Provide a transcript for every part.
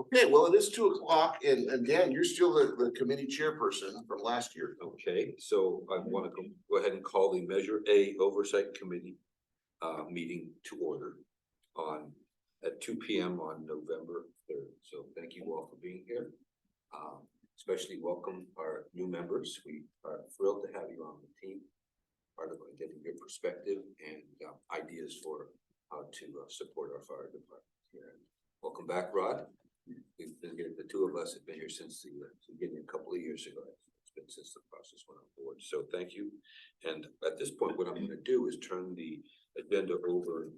Okay, well, it is 2 o'clock, and Dan, you're still the committee chairperson from last year. Okay, so I want to go ahead and call the Measure A Oversight Committee meeting to order at 2 p.m. on November 3rd. So thank you all for being here. Especially welcome our new members. We are thrilled to have you on the team, part of getting your perspective and ideas for how to support our fire department here. Welcome back, Rod. We've been here, the two of us have been here since the beginning, a couple of years ago. It's been since the process went on board. So thank you. And at this point, what I'm going to do is turn the agenda over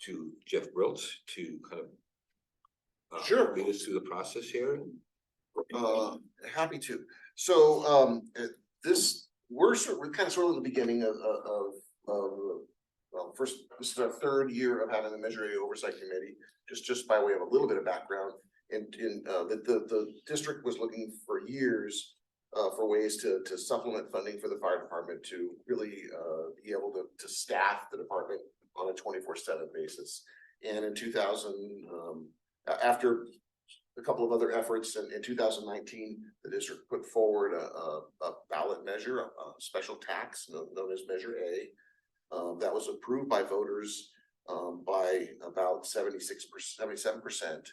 to Jeff Briltz to kind of Sure. lead us through the process here. Happy to. So we're kind of in the beginning of well, first, this is our third year of having the Measure A Oversight Committee. Just by way of a little bit of background, the district was looking for years for ways to supplement funding for the fire department to really be able to staff the department on a 24/7 basis. And in 2000, after a couple of other efforts in 2019, the district put forward a ballot measure, a special tax known as Measure A, that was approved by voters by about 77%. It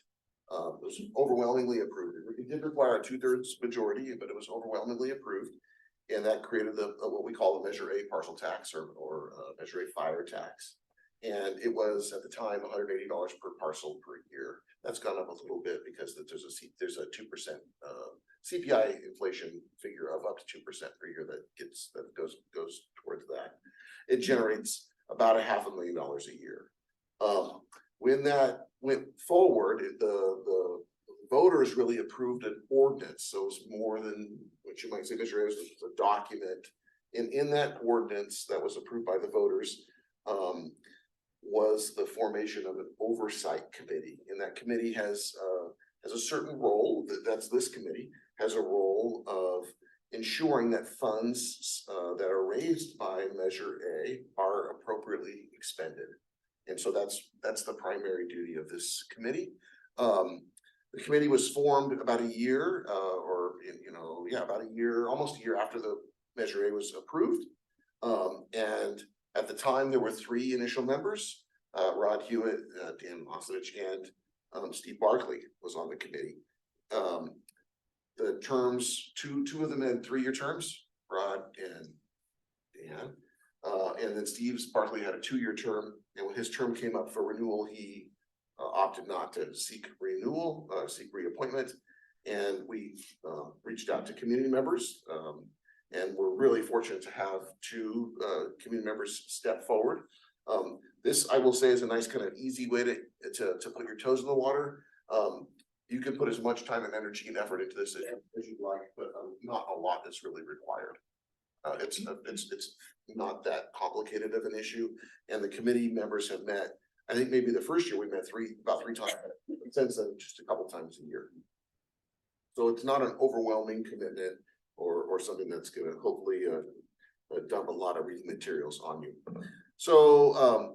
was overwhelmingly approved. It did require a 2/3 majority, but it was overwhelmingly approved. And that created what we call the Measure A parcel tax or Measure A fire tax. And it was at the time $180 per parcel per year. That's gone up a little bit because there's a 2% CPI inflation figure of up to 2% per year that goes towards that. It generates about $500,000 a year. When that went forward, the voters really approved an ordinance. So it's more than what you might say Measure A was a document. And in that ordinance that was approved by the voters, was the formation of an oversight committee. And that committee has a certain role, that's this committee, has a role of ensuring that funds that are raised by Measure A are appropriately expended. And so that's the primary duty of this committee. The committee was formed about a year, about a year, almost a year after the Measure A was approved. And at the time, there were 3 initial members, Rod Hewitt, Dan Mosevich, and Steve Barkley was on the committee. The terms, two of them had 3-year terms, Rod and Dan. And then Steve Barkley had a 2-year term. And when his term came up for renewal, he opted not to seek reappointment. And we reached out to community members. And we're really fortunate to have 2 community members step forward. This, I will say, is a nice kind of easy way to put your toes in the water. You can put as much time and energy and effort into this as you'd like, but not a lot is really required. It's not that complicated of an issue, and the committee members have met. I think maybe the first year we met about three times, since then just a couple times a year. So it's not an overwhelming commitment or something that's going to hopefully dump a lot of reading materials on you. So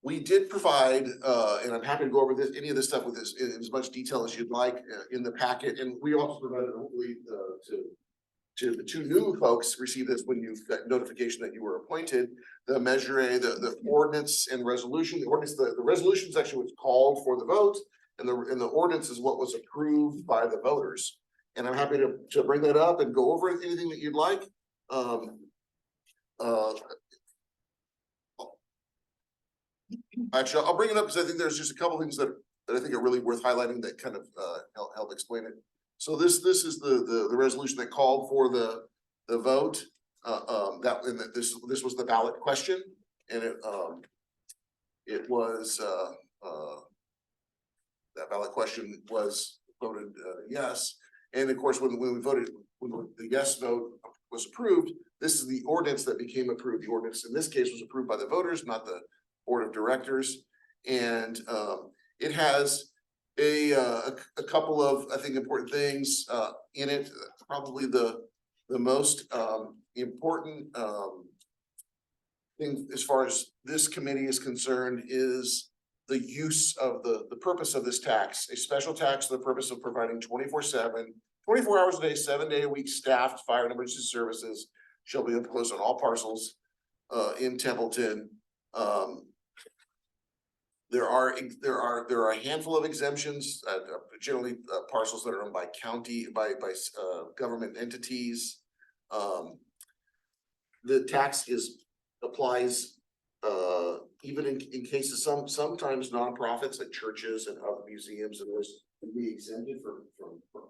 we did provide, and I'm happy to go over any of this stuff with this in as much detail as you'd like in the packet. And we also provided, hopefully, to the 2 new folks received this when you got notification that you were appointed. The Measure A, the ordinance and resolution. The resolution section was called for the vote, and the ordinance is what was approved by the voters. And I'm happy to bring that up and go over anything that you'd like. Actually, I'll bring it up because I think there's just a couple things that I think are really worth highlighting that kind of help explain it. So this is the resolution that called for the vote. This was the ballot question, and it was that ballot question was voted yes. And of course, when we voted, when the yes vote was approved, this is the ordinance that became approved. The ordinance in this case was approved by the voters, not the board of directors. And it has a couple of, I think, important things in it. Probably the most important thing as far as this committee is concerned is the use of the purpose of this tax, a special tax for the purpose of providing 24/7, 24 hours a day, 7 day a week staffed fire and emergency services shall be imposed on all parcels in Templeton. There are a handful of exemptions, generally parcels that are owned by county, by government entities. The tax applies even in cases, sometimes nonprofits like churches and other museums and those can be exempted from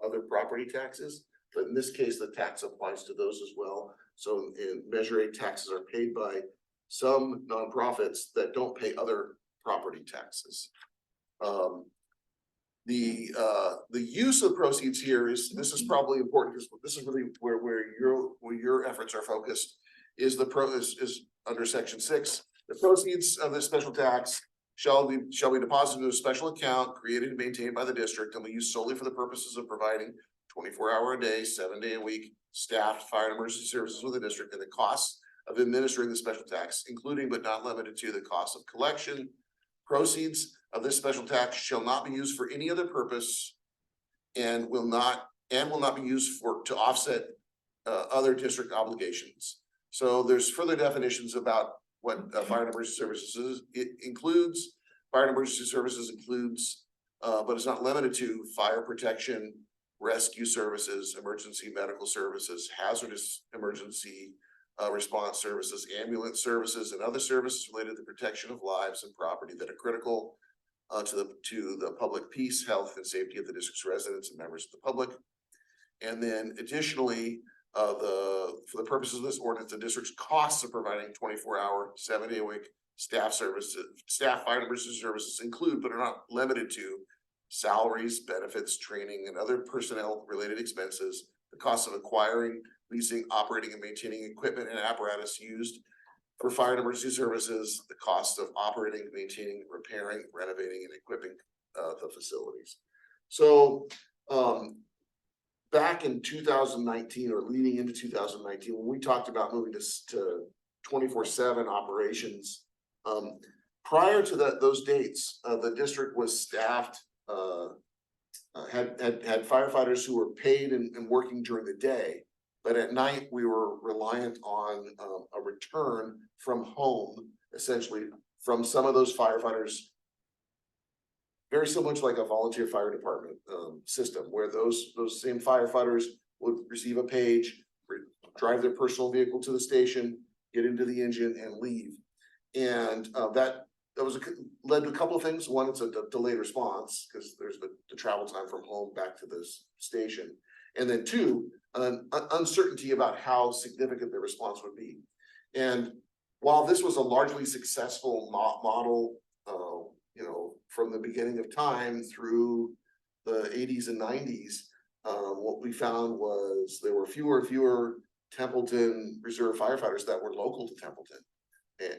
other property taxes. But in this case, the tax applies to those as well. So in Measure A, taxes are paid by some nonprofits that don't pay other property taxes. The use of proceeds here this is probably important because this is really where your efforts are focused, is under section 6. The proceeds of this special tax shall be deposited into a special account created and maintained by the district and be used solely for the purposes of providing 24-hour a day, 7-day a week staffed fire and emergency services with the district, and the costs of administering the special tax, including but not limited to the cost of collection. Proceeds of this special tax shall not be used for any other purpose and will not be used to offset other district obligations. So there's further definitions about what fire and emergency services is. It includes fire and emergency services includes, but it's not limited to fire protection, rescue services, emergency medical services, hazardous emergency response services, ambulance services, and other services related to the protection of lives and property that are critical to the public peace, health, and safety of the district's residents and members of the public. And then additionally, for the purposes of this ordinance, the district's costs of providing 24-hour, 7-day a week staff fire and emergency services include, but are not limited to, salaries, benefits, training, and other personnel related expenses, the cost of acquiring, leasing, operating, and maintaining equipment and apparatus used for fire and emergency services, the cost of operating, maintaining, repairing, renovating, and equipping the facilities. So back in 2019 or leading into 2019, when we talked about moving to 24/7 operations, prior to those dates, the district was staffed, had firefighters who were paid and working during the day. But at night, we were reliant on a return from home, essentially, from some of those firefighters, very similar to like a volunteer fire department system, where those same firefighters would receive a page, drive their personal vehicle to the station, get into the engine, and leave. And that led to a couple of things. One, it's a delayed response because there's the travel time from home back to this station. And then two, an uncertainty about how significant the response would be. And while this was a largely successful model, from the beginning of time through the 80s and 90s, what we found was there were fewer and fewer Templeton Reserve firefighters that were local to Templeton.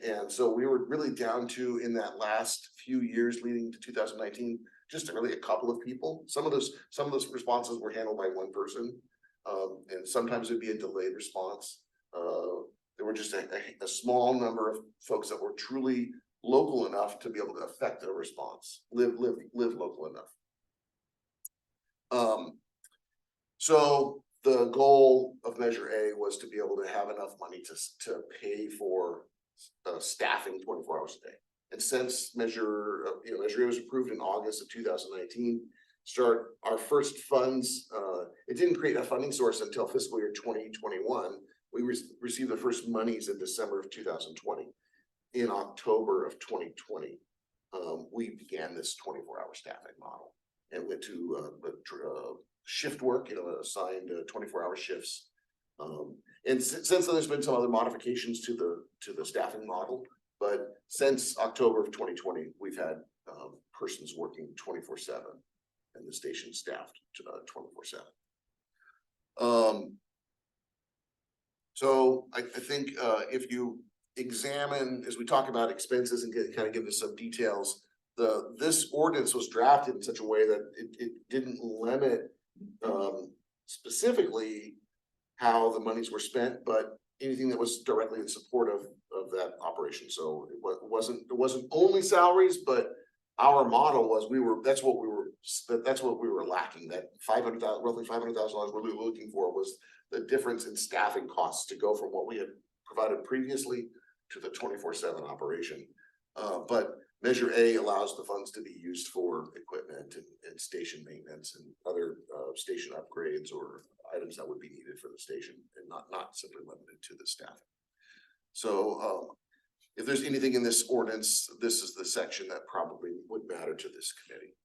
And so we were really down to, in that last few years leading to 2019, just really a couple of people. Some of those responses were handled by one person, and sometimes it'd be a delayed response. There were just a small number of folks that were truly local enough to be able to affect a response, live local enough. So the goal of Measure A was to be able to have enough money to pay for staffing 24 hours a day. And since Measure A was approved in August of 2019, our first funds, it didn't create a funding source until fiscal year 2021. We received the first monies in December of 2020. In October of 2020, we began this 24-hour staffing model and went to shift work, assigned 24-hour shifts. And since then, there's been some other modifications to the staffing model. But since October of 2020, we've had persons working 24/7, and the station staffed 24/7. So I think if you examine, as we talk about expenses and kind of give us some details, this ordinance was drafted in such a way that it didn't limit specifically how the monies were spent, but anything that was directly in support of that operation. So it wasn't only salaries, but our model was, that's what we were lacking, that roughly $500,000 we're looking for was the difference in staffing costs to go from what we had provided previously to the 24/7 operation. But Measure A allows the funds to be used for equipment and station maintenance and other station upgrades or items that would be needed for the station, and not simply limited to the staffing. So if there's anything in this ordinance, this is the section that probably would matter to this committee.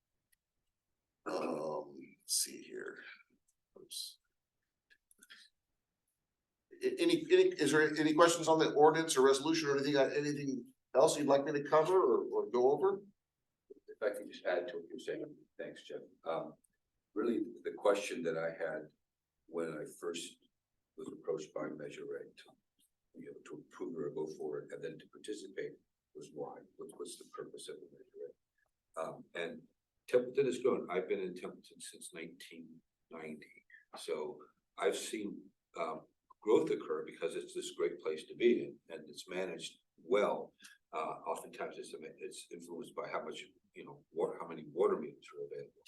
Let's see here. Oops. Is there any questions on the ordinance or resolution or anything else you'd like me to cover or go over? If I can just add to what you're saying, thanks, Jeff. Really, the question that I had when I first was approached by Measure A to approve or go forward and then to participate was why? What's the purpose of the Measure A? And Templeton has grown. I've been in Templeton since 1990, so I've seen growth occur because it's this great place to be in, and it's managed well. Oftentimes it's influenced by how much, how many water meters are available,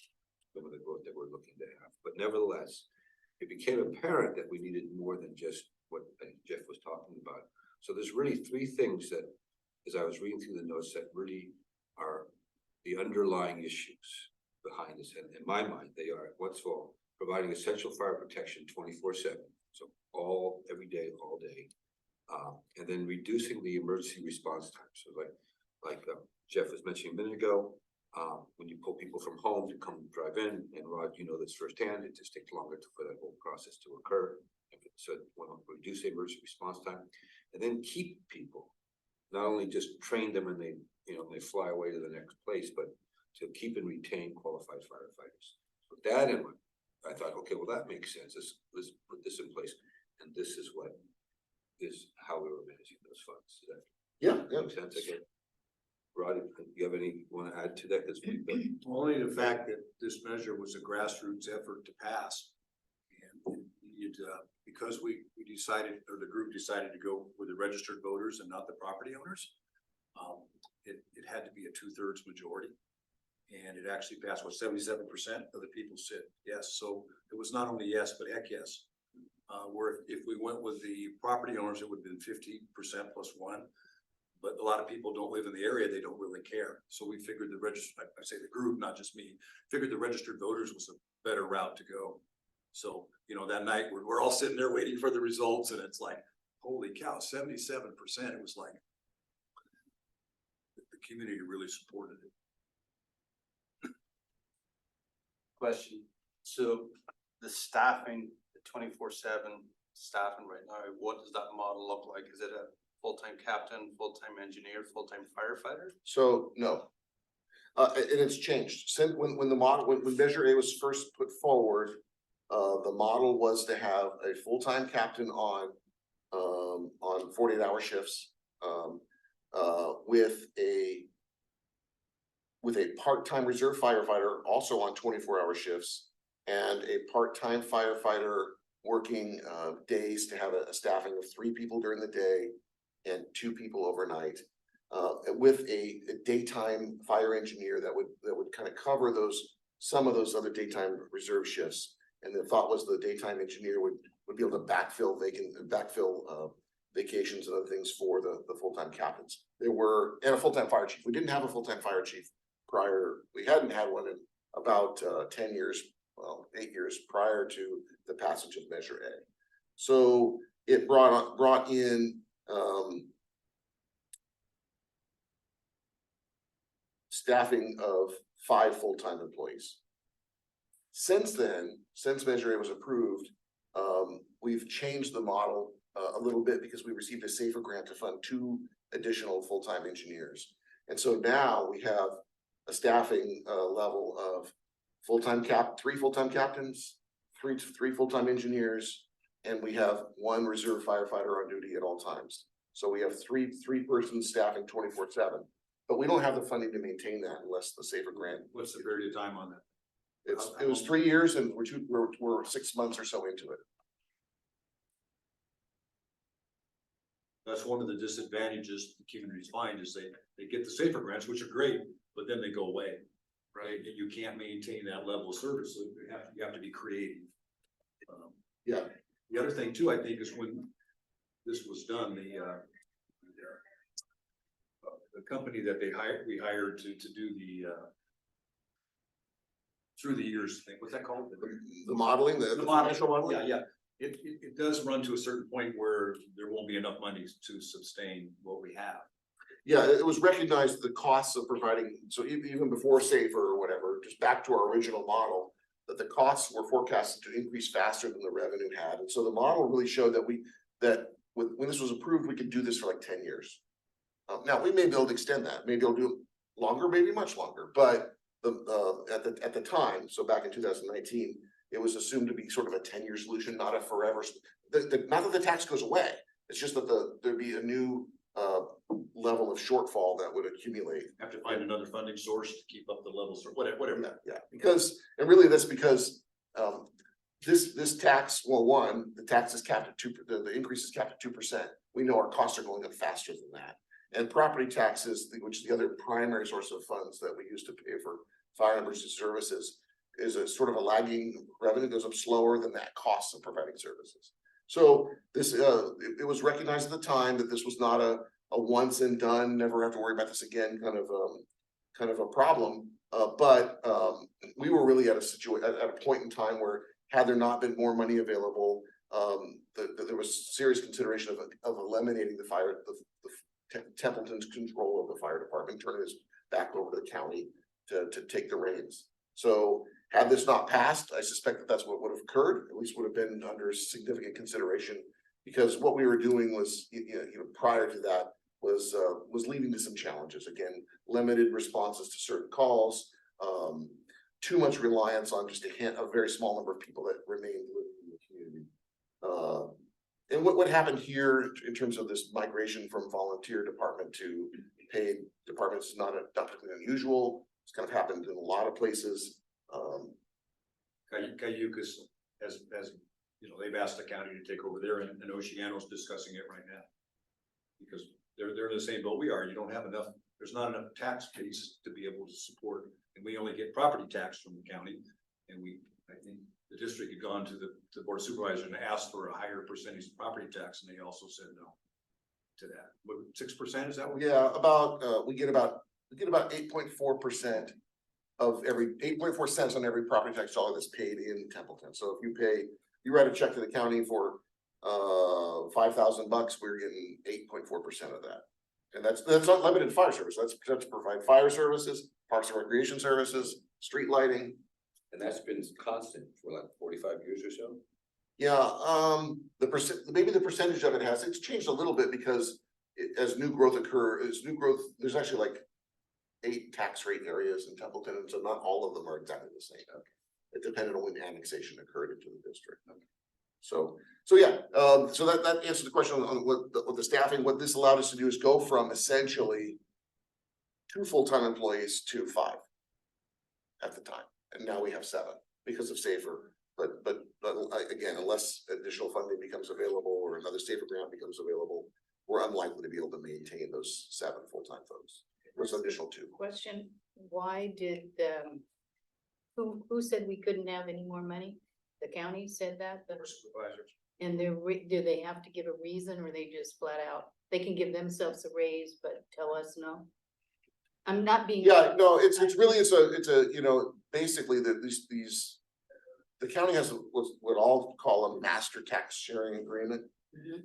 some of the growth that we're looking to have. But nevertheless, it became apparent that we needed more than just what Jeff was talking about. So there's really three things that, as I was reading through the notes, that really are the underlying issues behind this. And in my mind, they are, once of all, providing essential fire protection 24/7. So every day, all day. And then reducing the emergency response time. So like Jeff was mentioning a minute ago, when you pull people from home to come drive in, and Rod, you know this firsthand, it just takes longer for that whole process to occur. So we want to reduce the emergency response time, and then keep people, not only just train them and they fly away to the next place, but to keep and retain qualified firefighters. So with that in mind, I thought, okay, well, that makes sense. Let's put this in place, and this is how we were managing those funds. Does that make sense? Okay. Rod, do you have want to add to that? Because only the fact that this measure was a grassroots effort to pass, and because we decided, or the group decided to go with the registered voters and not the property owners, it had to be a 2/3 majority, and it actually passed. What, 77% of the people said yes. So it was not only yes, but heck yes. Where if we went with the property owners, it would have been 50% plus one. But a lot of people don't live in the area, they don't really care. So we figured I say the group, not just me, figured the registered voters was a better route to go. So, that night we're all sitting there waiting for the results, and it's like, holy cow, 77%. It was like the community really supported it. Question. So the staffing, the 24/7 staffing right now, what does that model look like? Is it a full-time captain, full-time engineer, full-time firefighter? So no, and it's changed since when Measure A was first put forward. The model was to have a full-time captain on 48-hour shifts, with a part-time reserve firefighter also on 24-hour shifts, and a part-time firefighter working days to have a staffing of 3 people during the day and 2 people overnight, with a daytime fire engineer that would kind of cover some of those other daytime reserve shifts. And the thought was the daytime engineer would be able to backfill vacations and other things for the full-time captains. And a full-time fire chief. We didn't have a full-time fire chief prior. We hadn't had one in about 10 years, 8 years prior to the passage of Measure A. So it brought in staffing of 5 full-time employees. Since then, since Measure A was approved, we've changed the model a little bit because we received a SAFER grant to fund 2 additional full-time engineers. And so now we have a staffing level of 3 full-time captains, 3 full-time engineers, and we have 1 reserve firefighter on duty at all times. So we have 3 persons staffing 24/7, but we don't have the funding to maintain that unless the SAFER grant. What's the period of time on that? It was 3 years, and we're 6 months or so into it. That's one of the disadvantages the communities find is they get the SAFER grants, which are great, but then they go away. Right, and you can't maintain that level of service, so you have to be creative. Yeah. The other thing too, I think, is when this was done, the company that we hired to do the through the years thing, what's that called? The modeling, the financial modeling? Yeah. It does run to a certain point where there won't be enough money to sustain what we have. Yeah, it was recognized the costs of providing, so even before SAFER or whatever, just back to our original model, that the costs were forecasted to increase faster than the revenue had. And so the model really showed that when this was approved, we could do this for like 10 years. Now, we may be able to extend that, maybe we'll do it longer, maybe much longer, but at the time, so back in 2019, it was assumed to be sort of a 10-year solution, not a forever. Not that the tax goes away, it's just that there'd be a new level of shortfall that would accumulate. Have to find another funding source to keep up the levels or whatever. Yeah, because, and really that's because this tax, well, one, the tax is capped at the increase is capped at 2%. We know our costs are going up faster than that. And property taxes, which is the other primary source of funds that we use to pay for fire and emergency services, is a sort of a lagging revenue, goes up slower than that cost of providing services. So this, it was recognized at the time that this was not a once and done, never have to worry about this again kind of a problem. But we were really at a point in time where, had there not been more money available, there was serious consideration of eliminating Templeton's control of the fire department, turning this back over to the county to take the reins. So had this not passed, I suspect that that's what would have occurred, at least would have been under significant consideration, because what we were doing was, prior to that, was leading to some challenges. Again, limited responses to certain calls, too much reliance on just a very small number of people that remained living in the community. And what happened here in terms of this migration from volunteer department to paid departments is not particularly unusual. It's kind of happened in a lot of places. Cayucas has, they've asked the county to take over there, and Oceano's discussing it right now. Because they're in the same boat we are. You don't have enough, there's not enough tax base to be able to support, and we only get property tax from the county. And I think the district had gone to the board of supervisors and asked for a higher percentage of property tax, and they also said no to that. What, 6%, is that what? Yeah, we get about 8.4% of 8.4 cents on every property tax dollar that's paid in Templeton. So if you write a check to the county for $5,000, we're getting 8.4% of that. And that's not limited to fire service. That's to provide fire services, parks and recreation services, street lighting. And that's been constant for like 45 years or so. Yeah, maybe the percentage of it's changed a little bit because as new growth, there's actually like 8 tax rate areas in Templeton, and so not all of them are exactly the same. It depended on when the annexation occurred into the district. So yeah, so that answers the question on what the staffing. What this allowed us to do is go from essentially 2 full-time employees to 5 at the time, and now we have 7 because of SAFER. But again, unless additional funding becomes available or another SAFER grant becomes available, we're unlikely to be able to maintain those 7 full-time folks. There's an additional 2. Question, why did, who said we couldn't have any more money? The county said that? Board of supervisors. And do they have to give a reason, or they just flat out, they can give themselves a raise, but tell us no? I'm not being. Yeah, no, it's a basically the county has what I'll call a master tax sharing agreement.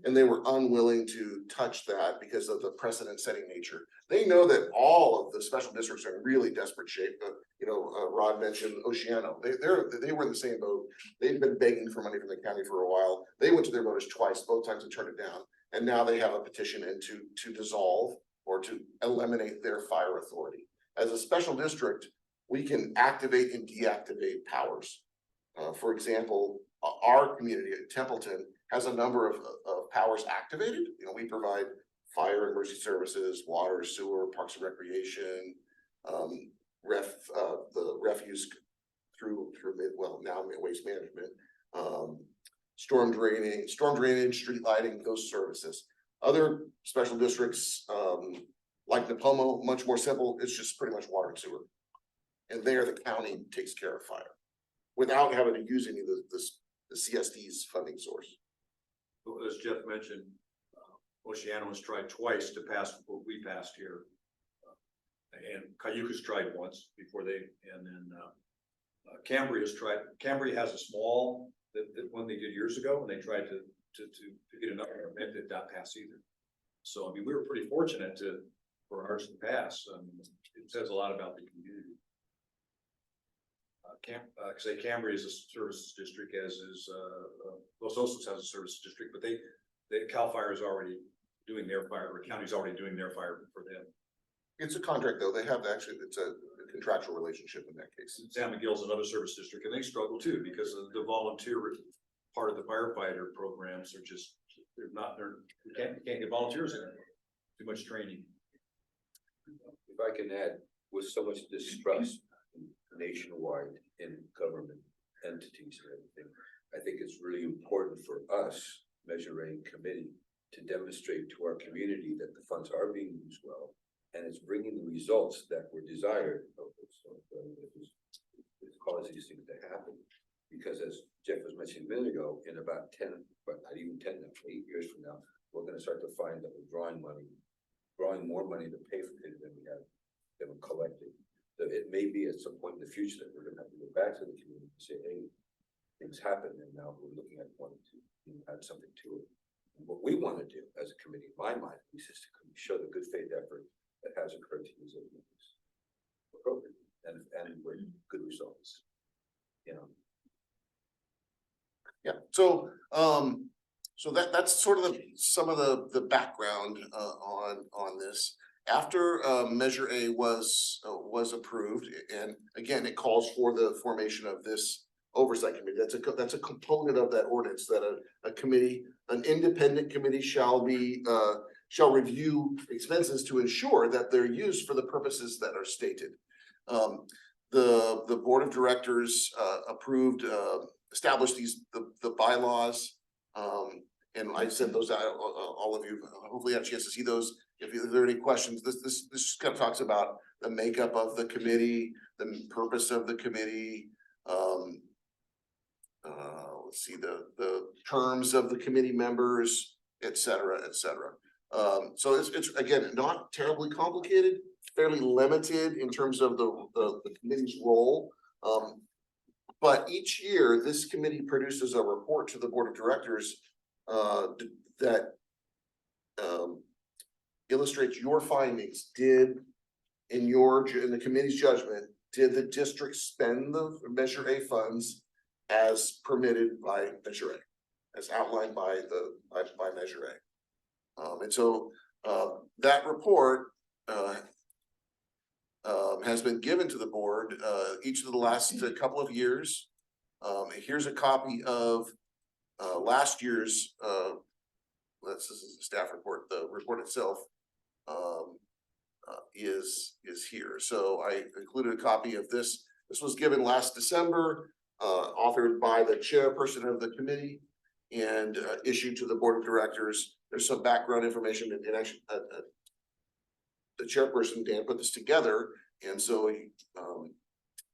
And they were unwilling to touch that because of the precedent setting nature. They know that all of the special districts are in really desperate shape. Rod mentioned Oceano. They were in the same boat. They've been begging for money from the county for a while. They went to their voters twice, both times they turned it down. And now they have a petition in to dissolve or to eliminate their fire authority. As a special district, we can activate and deactivate powers. For example, our community at Templeton has a number of powers activated. We provide fire and emergency services, water, sewer, parks and recreation, the refuse through now waste management, storm drainage, street lighting, those services. Other special districts Like Napomo, much more simple, it's just pretty much water and sewer. And there, the county takes care of fire, without having to use any of the CSD's funding source. Well, as Jeff mentioned, Oceana was tried twice to pass what we passed here. And Cayuga's tried once before they, and then, Cambria's tried, Cambria has a small, that one they did years ago, and they tried to get another, and it did not pass either. So, I mean, we were pretty fortunate for ours to pass. It says a lot about the community. Say Cambria is a services district, as is, Los Osos has a service district, but Cal Fire is already doing their fire, or county's already doing their fire for them. It's a contract though, they have actually, it's a contractual relationship in that case. San Miguel's another service district, and they struggle too, because of the volunteer part of the firefighter programs are just, you can't get volunteers in it. Too much training. If I can add, with so much distrust nationwide in government entities and everything, I think it's really important for us, Measure A committee, to demonstrate to our community that the funds are being used well, and it's bringing the results that were desired. So it's caused these things to happen, because as Jeff was mentioning a minute ago, in about 10, but not even 10, 8 years from now, we're gonna start to find that we're drawing more money to pay for it than we have been collecting. So it may be at some point in the future that we're gonna have to go back to the community and say, hey, things happen, and now we're looking at wanting to add something to it. And what we want to do as a committee, in my mind, is just to show the good faith effort that has occurred to use it appropriately and with good results. You know. Yeah, so, so that's sort of some of the background, on this. After, Measure A was approved, and again, it calls for the formation of this oversight committee. That's a component of that ordinance, that a committee, an independent committee shall review expenses to ensure that they're used for the purposes that are stated. The board of directors, established the bylaws, and I sent those out, all of you hopefully had a chance to see those. If there are any questions, this just kind of talks about the makeup of the committee, the purpose of the committee. Let's see, the terms of the committee members, et cetera, et cetera. So it's again, not terribly complicated, fairly limited in terms of the committee's role. But each year, this committee produces a report to the board of directors that illustrates your findings. In the committee's judgment, did the district spend the Measure A funds as permitted by Measure A, as outlined by Measure A? And so that report has been given to the board each of the last couple of years. Here's a copy of last year's, this is the staff report. The report itself is here. So I included a copy of this. This was given last December, authored by the chairperson of the committee, and issued to the board of directors. There's some background information, and actually the chairperson, Dan, put this together. And so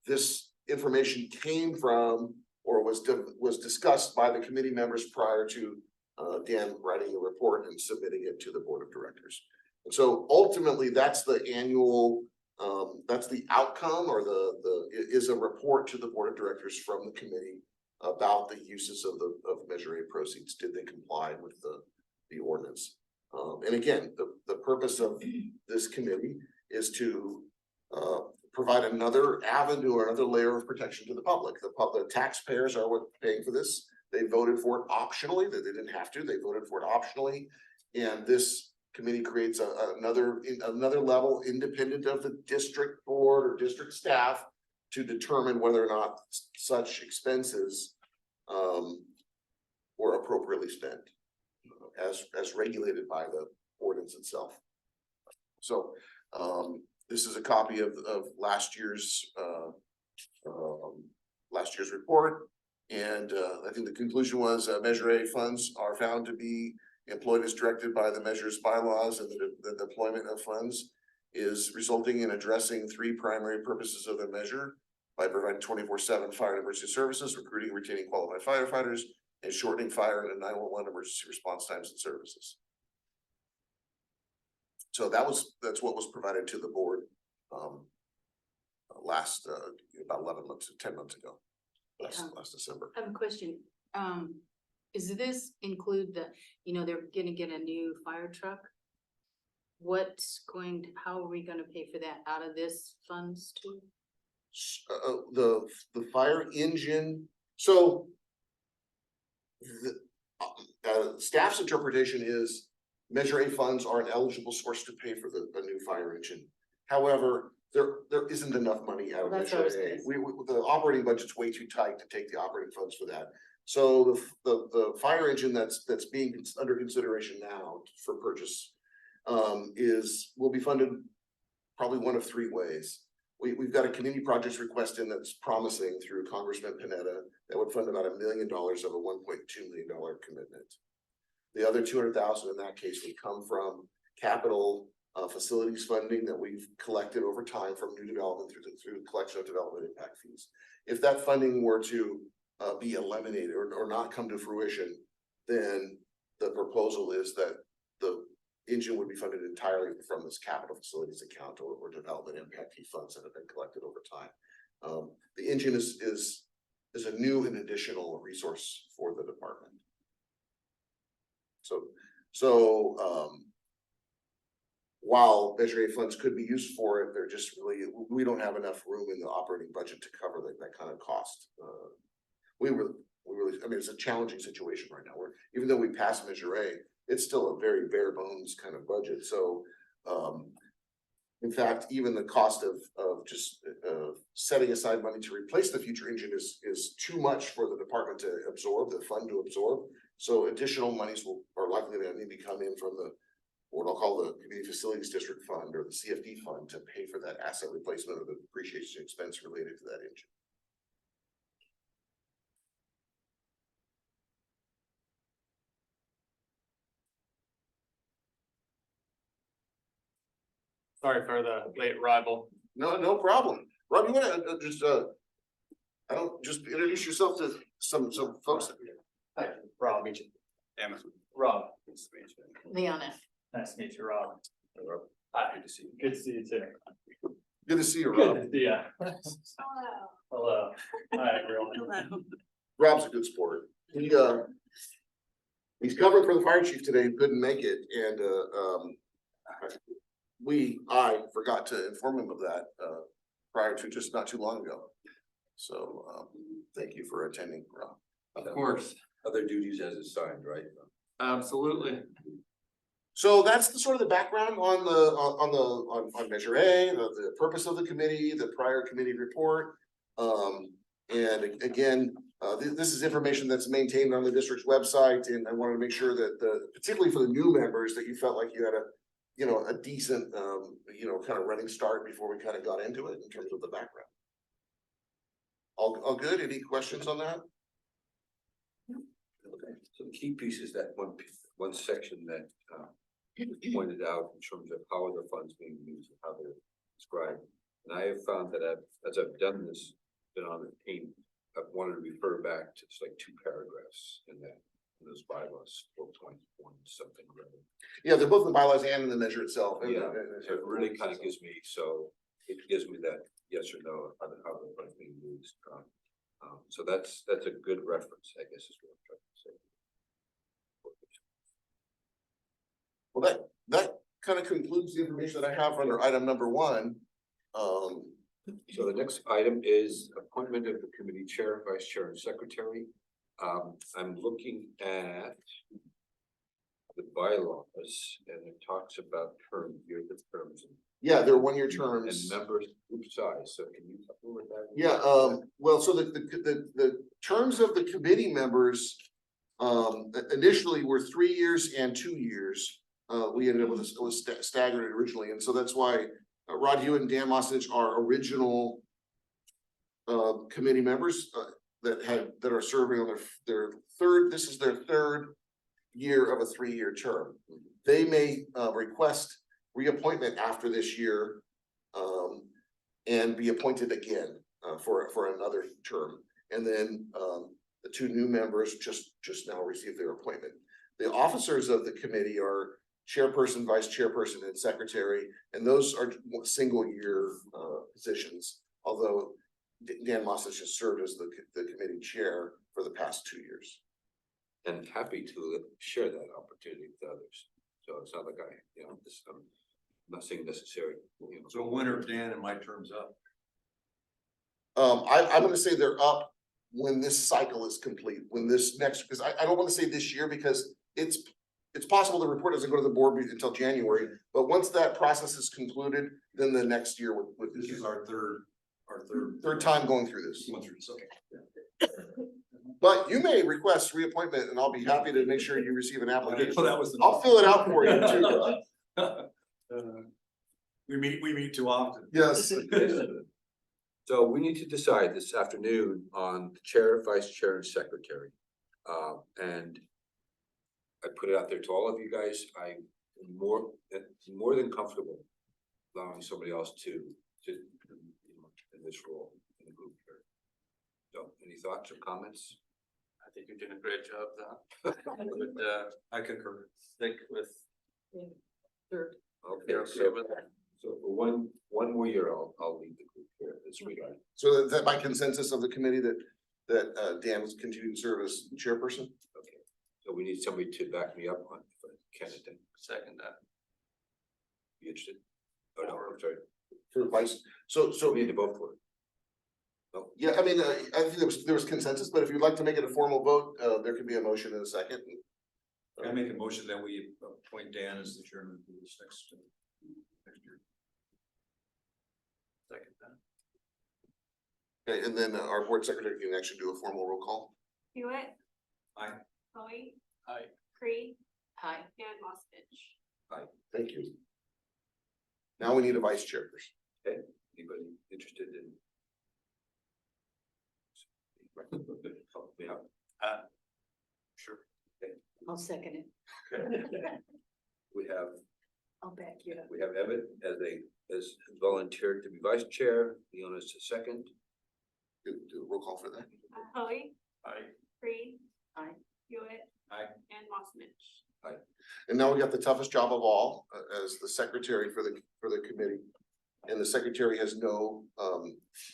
this information came from, or was discussed by the committee members prior to Dan writing the report and submitting it to the board of directors. And so ultimately, that's the annual, that's the outcome, or is a report to the board of directors from the committee about the uses of Measure A proceeds. Did they comply with the ordinance? And again, the purpose of this committee is to provide another avenue or another layer of protection to the public. The taxpayers are what paying for this. They voted for it optionally, that they didn't have to. They voted for it optionally, and this committee creates another level independent of the district board or district staff to determine whether or not such expenses were appropriately spent, as regulated by the ordinance itself. So this is a copy of last year's report, and I think the conclusion was Measure A funds are found to be employed as directed by the measure's bylaws, and the deployment of funds is resulting in addressing three primary purposes of the measure by providing 24/7 fire and emergency services, recruiting and retaining qualified firefighters, and shortening fire and 911 emergency response times and services. So that's what was provided to the board last about 11 months, 10 months ago, last December. I have a question. Does this include they're gonna get a new fire truck? How are we gonna pay for that out of this funds too? The fire engine, so. Staff's interpretation is Measure A funds are an eligible source to pay for a new fire engine. However, there isn't enough money out of That's what I was Measure A. gonna The operating budget's way too tight to take the operating funds for that. So the fire engine that's being under consideration now for purchase will be funded probably one of three ways. We've got a community projects request in that's promising through Congressman Panetta that would fund about $1 million of a $1.2 million commitment. The other 200,000 in that case would come from capital facilities funding that we've collected over time from new development through the collection of development impact fees. If that funding were to be eliminated or not come to fruition, then the proposal is that the engine would be funded entirely from this capital facilities account or development impact fee funds that have been collected over time. The engine is a new and additional resource for the department. So while Measure A funds could be used for it, they're just really, we don't have enough room in the operating budget to cover that kind of cost. We really, I mean, it's a challenging situation right now, where even though we passed Measure A, it's still a very bare bones kind of budget. So in fact, even the cost of just setting aside money to replace the future engine is too much for the department to absorb, the fund to absorb. So additional monies are likely to need to come in from what I'll call the Community Facilities District Fund or the CFD fund to pay for that asset replacement or the depreciation expense related to that engine. Sorry for the late arrival. No problem. Rob, you wanna just introduce yourself to some folks? Hi, Rob. Meet you. Rob. Nice to meet you. Leona. Nice to meet you, Rob. Rob, Hi. good to see you. Good to see you too. Good to see you, Good Rob. to see ya. Hello. Hi, everyone. Rob's a good sport. He's covering for the fire chief today, couldn't make it, and I forgot to inform him of that prior to just not too long ago. So thank you for attending, Rob. Of course. Other duties as assigned, right? Absolutely. So that's the sort of the background on Measure A, the purpose of the committee, the prior committee report. And again, this is information that's maintained on the district's website, and I wanted to make sure that particularly for the new members, that you felt like you had a decent kind of running start before we kind of got into it in terms of the background. All good? Any questions on that? Okay, so the key piece is that one section that was pointed out in terms of how are the funds being used and how they're described. And I have found that as I've done this, been on the team, I've wanted to refer back to just like 2 paragraphs in those bylaws, 4.1 something. Yeah, they're both in the bylaws and in the measure itself. Yeah, so it really kind of gives me that yes or no on how the funds being used. So that's a good reference, I guess, is what I'm trying to say. Well, that kind of concludes the information that I have under item number 1. So the next item is appointment of the committee chair, vice chair, and secretary. I'm looking at the bylaws, and it talks about terms, years of terms. Yeah, they're 1-year And terms. members, group size, so can you help me with that? Yeah, well, so the terms of the committee members initially were 3 years and 2 years. We ended up with it was staggered originally, and so that's why Rod Hewitt and Dan Mosnich are original committee members that are serving on their third. This is their 3rd year of a 3-year term. They may request reappointment after this year. And be appointed again, for another term. And then, the two new members just now received their appointment. The officers of the committee are chairperson, vice chairperson, and secretary, and those are single year, positions. Although Dan Mossich has served as the committee chair for the past 2 years. And happy to share that opportunity with others. So it's not like I'm not saying necessary. So when are Dan and my terms up? I'm gonna say they're up when this cycle is complete, when this next, because I don't wanna say this year, because it's possible the report doesn't go to the board until January, but once that process is concluded, then the next year would. This is our third Time going through this. Going through this, okay. But you may request reappointment and I'll be happy to make sure you receive an application. So that was the. I'll fill it out for you too. We meet too often. Yes. So we need to decide this afternoon on the chair, vice chair, and secretary. And I put it out there to all of you guys. I'm more than comfortable allowing somebody else to in this role in the group here. So any thoughts or comments? I think you're doing a great job, Dan. I concur. Stick with, Third. you're Okay, okay so with that? for one more year, I'll lead the group here in this regard. So that by consensus of the committee that Dan was continuing to serve as chairperson? Okay, so we need somebody to back me up on candidate. Second that. Be interested? Oh, no, I'm sorry. For vice, so We need to vote for it. No, yeah, I mean, I think there was consensus, but if you'd like to make it a formal vote, there could be a motion in a second. I make a motion that we appoint Dan as the chairman for this next year. Second that. Okay, and then our board secretary can actually do a formal roll call. Hewitt. Aye. Bowie. Aye. Cree. Hi. And Moskowitz. Thank you. Now we need a vice chairperson. anybody interested in? Help me out. Sure. I'll second it. We have I'll back you up. Emmett as volunteered to be vice chair, Leona's the second. Do a roll call for that. Bowie. Aye. Cree. Aye. Hewitt. Aye. And Moskowitz. And now we got the toughest job of all, as the secretary for the committee. And the secretary has no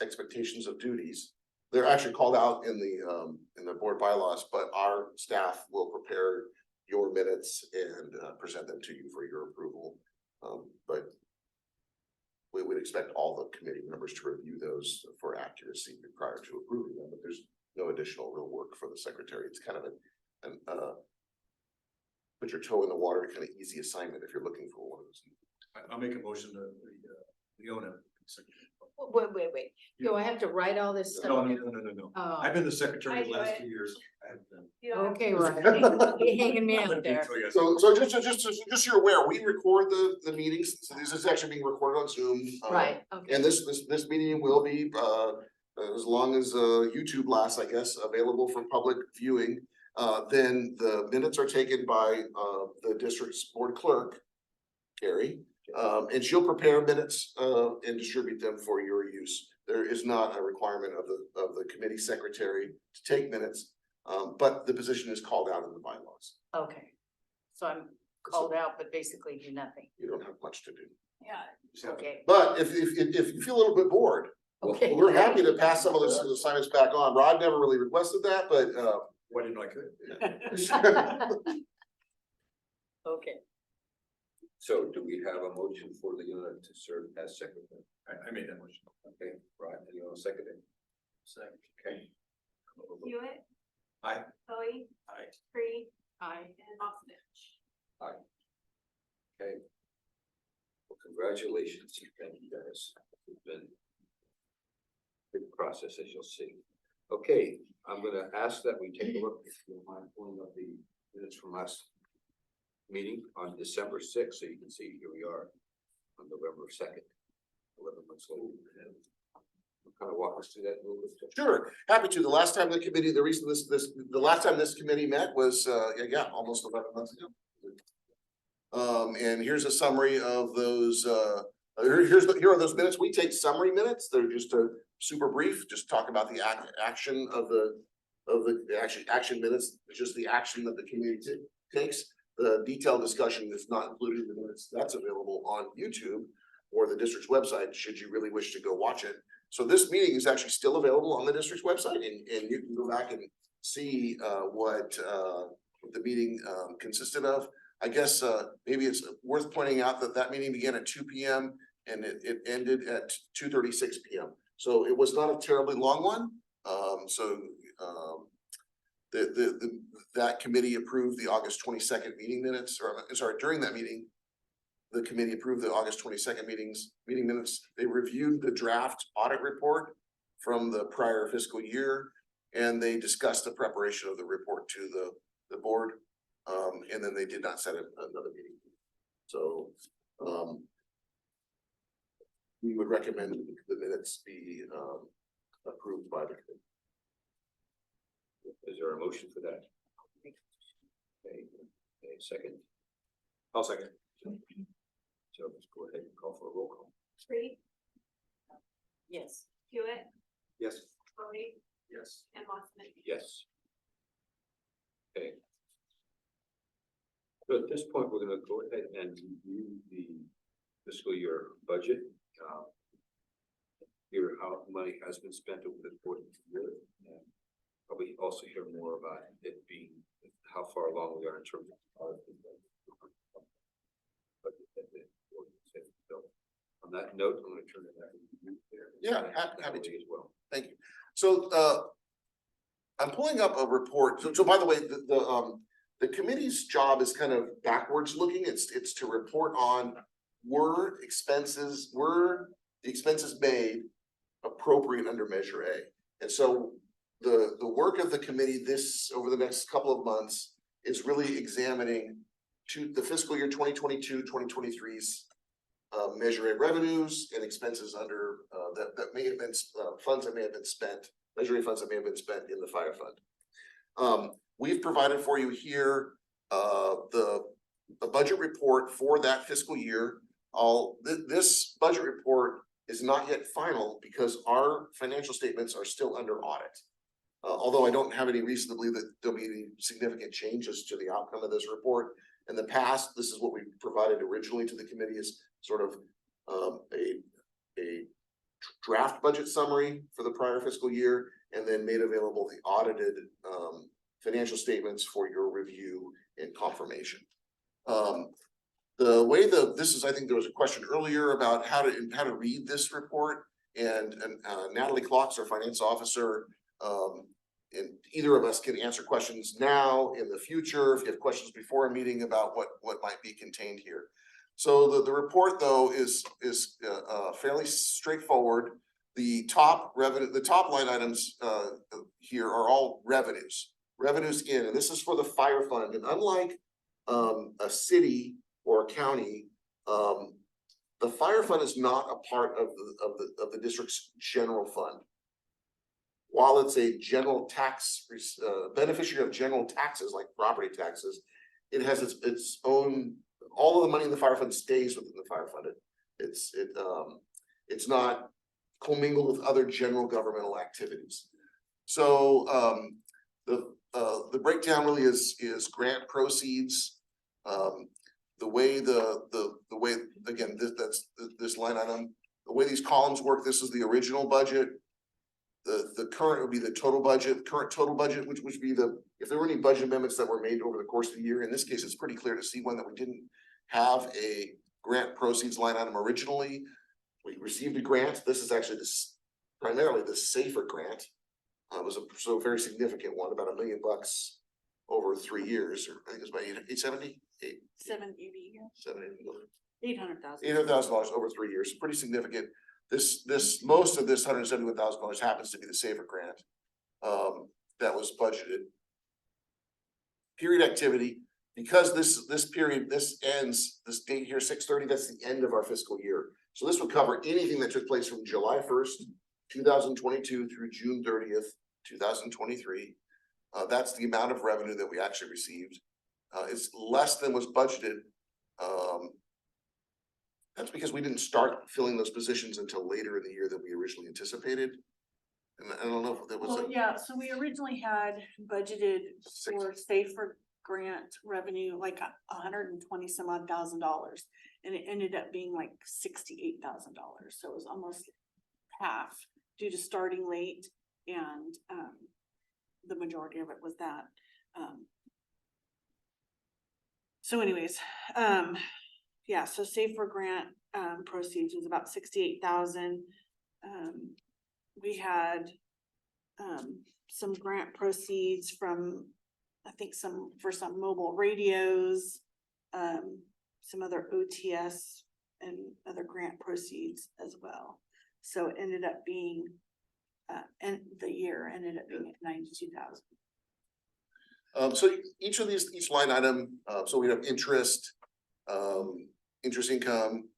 expectations of duties. They're actually called out in the board bylaws, but our staff will prepare your minutes and present them to you for your approval. But we would expect all the committee members to review those for accuracy prior to approving them, but there's no additional real work for the secretary. It's kind of an put your toe in the water, kind of easy assignment if you're looking for one of those. I'll make a motion to Leona. Wait. Do I have to write all this stuff? No. down? Oh, I've been the secretary I the do last it. 2 years. I have been. You don't have okay, to- right. You're hanging me out there. So just so you're aware, we record the meetings, so this is actually being recorded on Zoom. Right, okay. And this meeting will be, as long as YouTube lasts, I guess, available for public viewing. Then the minutes are taken by the district's board clerk, Carrie. And she'll prepare minutes and distribute them for your use. There is not a requirement of the committee secretary to take minutes, but the position is called out in the bylaws. Okay. So I'm called out, but basically do nothing. You don't have much to do. Yeah. Okay, But if you feel a little bit bored, okay. we're happy to pass some of those assignments back on. Rod never really requested that, but Why didn't I could? Okay. So do we have a motion for Leona to serve as secretary? I made that motion. Okay, right, Leona seconded. Second. Okay. Hewitt. Aye. Bowie. Aye. Cree. Aye. And Moskowitz. Okay. Well, congratulations, thank you guys. It's been a big process, as you'll see. Okay, I'm gonna ask that we take a look, if you don't mind pulling up the minutes from last meeting on December 6th, so you can see here we are on November 2nd, 11 months later. Kind of walk us through that a little bit. sure, happy to. The last time the committee, the reason the last time this committee met was, almost 11 months ago. And here's a summary of those, here are those minutes. We take summary minutes. They're just super brief, just talk about the action of the action minutes, just the action that the committee takes. The detailed discussion is not included in the minutes. That's available on YouTube or the district's website, should you really wish to go watch it. So this meeting is actually still available on the district's website, and you can go back and see what the meeting consisted of. I guess maybe it's worth pointing out that that meeting began at 2 p.m. and it ended at 2:36 p.m. So it was not a terribly long one. That committee approved the August 22nd meeting minutes, or sorry, during that meeting, the committee approved the August 22nd meeting minutes. They reviewed the draft audit report from the prior fiscal year, and they discussed the preparation of the report to the board. And then they did not set another meeting. So we would recommend the minutes be approved by the committee. Is there a motion for that? Okay, second. I'll second. So let's go ahead and call for a roll call. Reed, Yes. Hewitt, Yes. Bodie, Yes. and Mossman. Yes. Okay. So at this point, we're gonna go ahead and review the fiscal year budget. Hear how money has been spent over the course of the year, and probably also hear more about it being, how far along we are in terms of. So on that note, I'm gonna turn it back to you there. Yeah, happy to. As well. Thank you. So I'm pulling up a report. So by the way, the committee's job is kind of backwards looking. It's to report on were the expenses made appropriate under Measure A. And so the work of the committee over the next couple of months is really examining the fiscal year 2022-2023's Measure A revenues and expenses under that may have been funds that may have been spent, Measure A funds that may have been spent in the fire fund. We've provided for you here the budget report for that fiscal year. This budget report is not yet final because our financial statements are still under audit. Although I don't have any reason to believe that there'll be any significant changes to the outcome of this report. In the past, this is what we provided originally to the committee, as sort of a draft budget summary for the prior fiscal year, and then made available the audited financial statements for your review and confirmation. The way I think there was a question earlier about how to read this report, and Natalie Klotz, our finance officer, and either of us can answer questions now, in the future, if you have questions before a meeting about what might be contained here. So the report though is fairly straightforward. The top line items here are all revenues in, and this is for the fire fund. And unlike a city or a county, the fire fund is not a part of the district's general fund. While it's a general tax beneficiary of general taxes like property taxes, it has its own. All of the money in the fire fund stays within the fire fund. It's not commingled with other general governmental activities. So the breakdown really is grant proceeds. The way again, this line item, the way these columns work, this is the original budget. The current would be the total budget, current total budget, which would be if there were any budget amendments that were made over the course of the year. In this case, it's pretty clear to see one that we didn't have a grant proceeds line item originally. We received a grant. This is actually primarily the safer grant. It was a very significant one, about $1 million over 3 years, or I think it was about 870. 780, $800,000. $800,000 over 3 years, pretty significant. Most of this $171,000 happens to be the safer grant that was budgeted. Period activity, because this ends, this date here, 6/30, that's the end of our fiscal year. So this would cover anything that took place from July 1st, 2022 through June 30th, 2023. That's the amount of revenue that we actually received. It's less than was budgeted That's because we didn't start filling those positions until later in the year than we originally anticipated. And I don't know if there was Well, a yeah, so we originally had budgeted six, for safer grant revenue, like $120 some odd $1,000. And it ended up being like $68,000, so it was almost half due to starting late and, the majority of it was that. So anyways, yeah, so safer grant, proceeds was about 68,000. We had, some grant proceeds from, I think for some mobile radios, some other OTS and other grant proceeds as well. So it ended up being, and the year ended up being at 92,000. so each of these, each line item, so we have interest, interest income.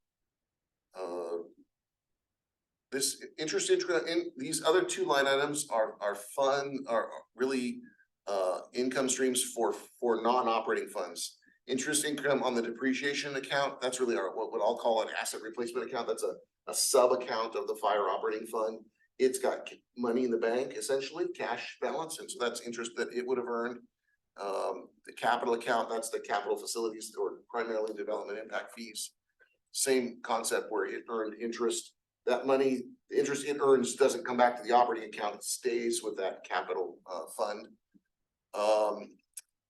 This interest in these other two line items are really income streams for non-operating funds. Interest income on the depreciation account, that's really our what I'll call an asset replacement account. That's a sub account of the fire operating fund. It's got money in the bank, essentially cash balance, and so that's interest that it would have earned. The capital account, that's the capital facilities or primarily development impact fees. Same concept where it earned interest. That money, the interest it earns doesn't come back to the operating account, it stays with that capital fund.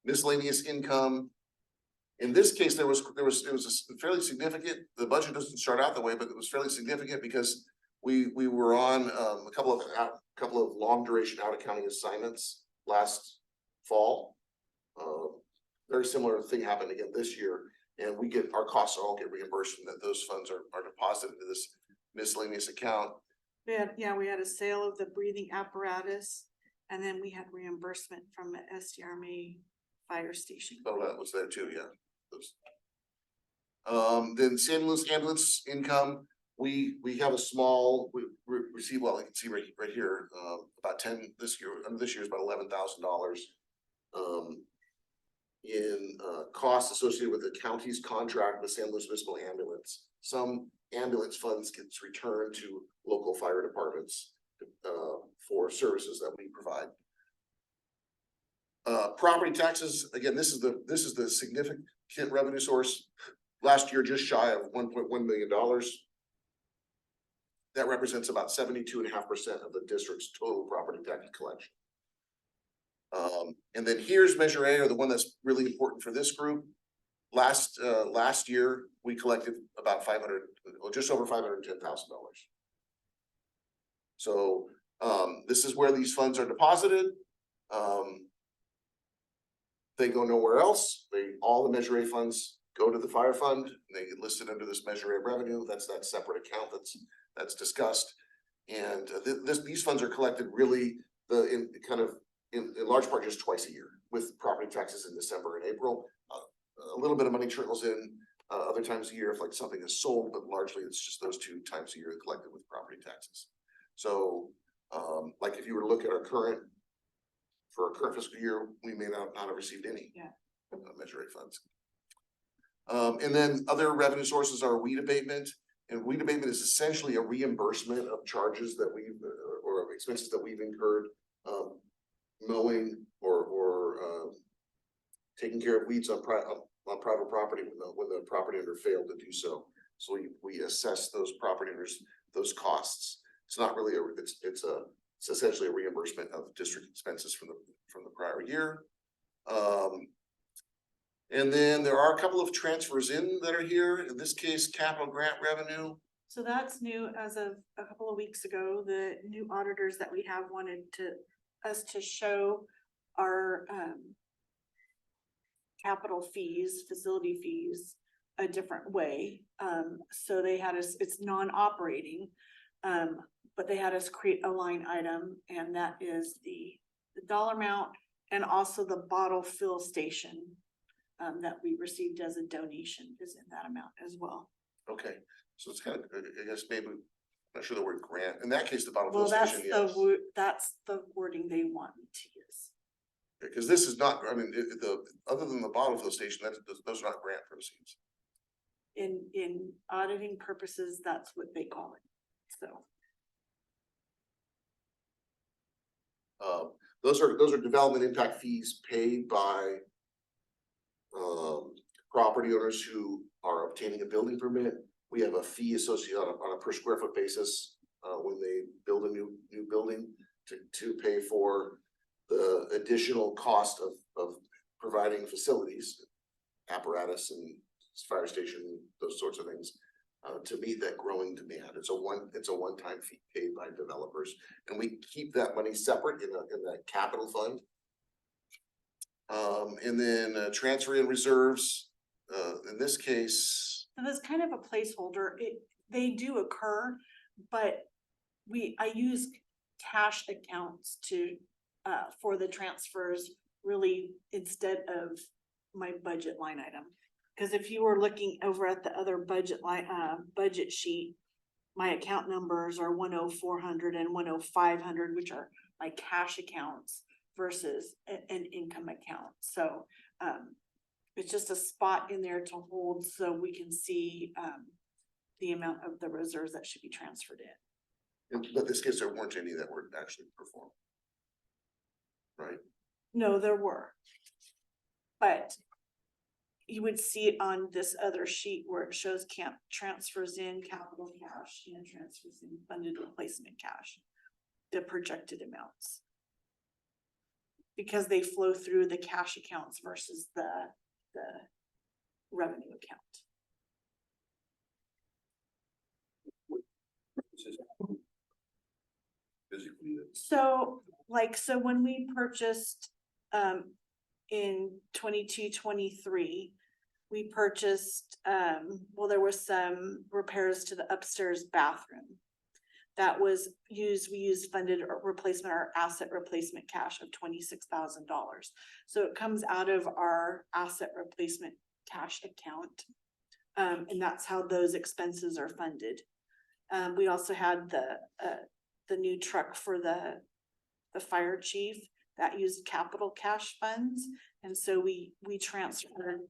Miscellaneous income. In this case, it was fairly significant. The budget doesn't start out that way, but it was fairly significant because we were on a couple of long duration out of county assignments last fall. Very similar thing happened again this year, and our costs all get reimbursed, and that those funds are deposited into this miscellaneous account. We had a sale of the breathing apparatus, and then we had reimbursement from the SDRMA fire station. Oh, that was there too, yeah. Then San Luis ambulance income, we have a small, we receive, well, you can see right here, about 10 this year, this year is about $11,000. In costs associated with the county's contract with San Luis Municipal Ambulance. Some ambulance funds gets returned to local fire departments for services that we provide. Property taxes, again, this is the significant revenue source. Last year, just shy of $1.1 million. That represents about 72.5% of the district's total property tax collection. And then here's Measure A, or the one that's really important for this group. Last year, we collected about just over $510,000. So this is where these funds are deposited. They go nowhere else. All the Measure A funds go to the fire fund. They get listed under this Measure A revenue. That's that separate account that's discussed. And these funds are collected really in large part just twice a year, with property taxes in December and April. A little bit of money trickles in other times a year if like something is sold, but largely it's just those 2 times a year collected with property taxes. So like if you were to look at our current fiscal year, we may not have received any Measure A funds. And then other revenue sources are weed abatement, and weed abatement is essentially a reimbursement of charges that or expenses that we've incurred mowing or taking care of weeds on private property when the property owner failed to do so. So we assess those property owners those costs. It's not really it's essentially a reimbursement of district expenses from the prior year. And then there are a couple of transfers that are here. In this case, capital grant revenue. So that's new as of a couple of weeks ago. The new auditors that we have wanted us to show our capital fees, facility fees a different way. So they had us, it's non-operating, but they had us create a line item, and that is the dollar amount and also the bottle fill station that we received as a donation is in that amount as well. Okay, so it's kind of, I guess maybe, I'm not sure the word grant, in that case, the bottle Well, fill station, yes. that's the wording they want me to use. Because this is not, I mean, other than the bottle fill station, those are not grant proceeds. in auditing purposes, that's what they call it, so. Those are development impact fees paid by property owners who are obtaining a building permit. We have a fee associated on a per square foot basis, when they build a new building to pay for the additional cost of providing facilities, apparatus and fire station, those sorts of things, to meet that growing demand. It's a one-time fee paid by developers, and we keep that money separate in that capital fund. And then transfer in reserves, in this case, So that's kind of a placeholder. They do occur, but I use cash accounts for the transfers really instead of my budget line item. Cause if you were looking over at the other budget sheet, my account numbers are 10400 and 10500, which are my cash accounts versus an income account. So, it's just a spot in there to hold so we can see, the amount of the reserves that should be transferred in. but this case, there weren't any that were actually performed. Right? No, there were. But you would see it on this other sheet where it shows transfers in capital cash and transfers in funded replacement cash, the projected amounts. Because they flow through the cash accounts versus the revenue account. Physically, So when we purchased, in 22-23, we purchased, there was some repairs to the upstairs bathroom. That was we used funded replacement or asset replacement cash of $26,000. So it comes out of our asset replacement cash account. And that's how those expenses are funded. We also had the new truck for the fire chief that used capital cash funds. And so we transferred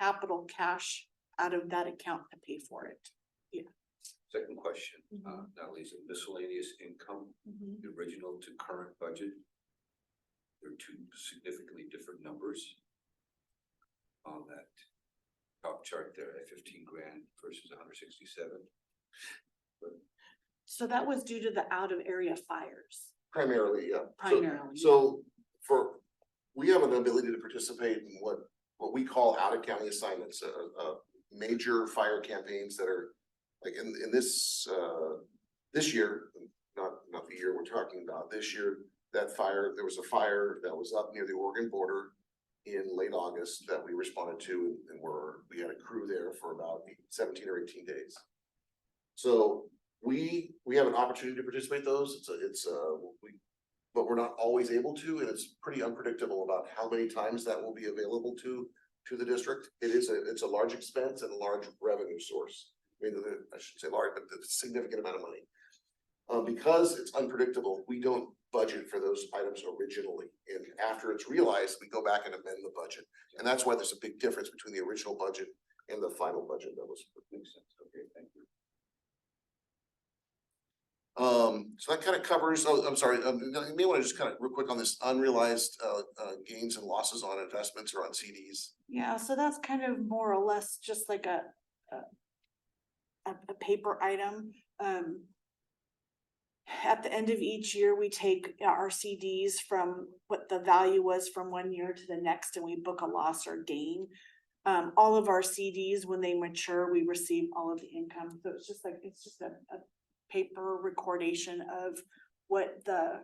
capital cash out of that account to pay for it. second question, Natalie's miscellaneous income, the original to current budget. There are two significantly different numbers on that top chart there at 15 grand versus 167. So that was due to the out of area fires. Primarily, yeah. Primarily, So we have an ability to participate in what we call out of county assignments, major fire campaigns that are like in this year, not the year we're talking about, this year, there was a fire that was up near the Oregon border in late August that we responded to, and we had a crew there for about 17 or 18 days. So we have an opportunity to participate in those. But we're not always able to, and it's pretty unpredictable about how many times that will be available to the district. It's a large expense and a large revenue source. I mean, I shouldn't say large, but it's a significant amount of money. Because it's unpredictable, we don't budget for those items originally. And after it's realized, we go back and amend the budget. And that's why there's a big difference between the original budget and the final budget that was. Makes sense. Okay, thank you. So that kind of covers, I'm sorry, you may want to just kind of real quick on this unrealized gains and losses on investments or on CDs. Yeah, so that's kind of more or less just like a paper item. At the end of each year, we take our CDs from what the value was from one year to the next, and we book a loss or gain. All of our CDs, when they mature, we receive all of the income. So it's just a paper recordation of what the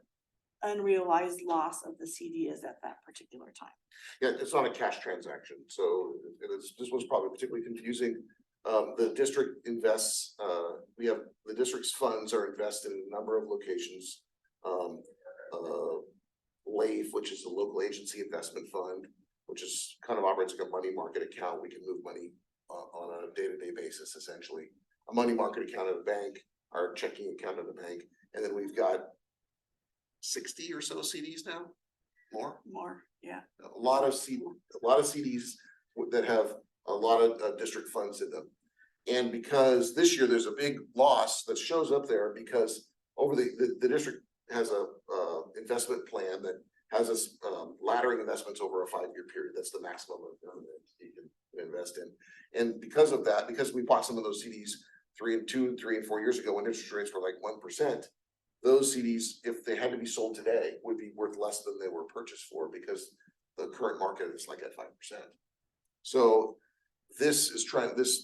unrealized loss of the CD is at that particular time. Yeah, it's not a cash transaction, so this was probably particularly confusing. The district invests, the district's funds are invested in a number of locations. LAIF, which is the local agency investment fund, which is kind of operates like a money market account. We can move money on a day-to-day basis, essentially. A money market account at a bank, our checking account at the bank, and then we've got 60 or so CDs now, more, yeah. a lot of CDs that have a lot of district funds in them. And because this year there's a big loss that shows up there because over the district has a investment plan that has us laddering investments over a 5-year period. That's the maximum of that you can invest in. And because of that, because we bought some of those CDs 3 and 4 years ago when interest rates were like 1%, those CDs, if they had to be sold today, would be worth less than they were purchased for because the current market is like at 5%. So this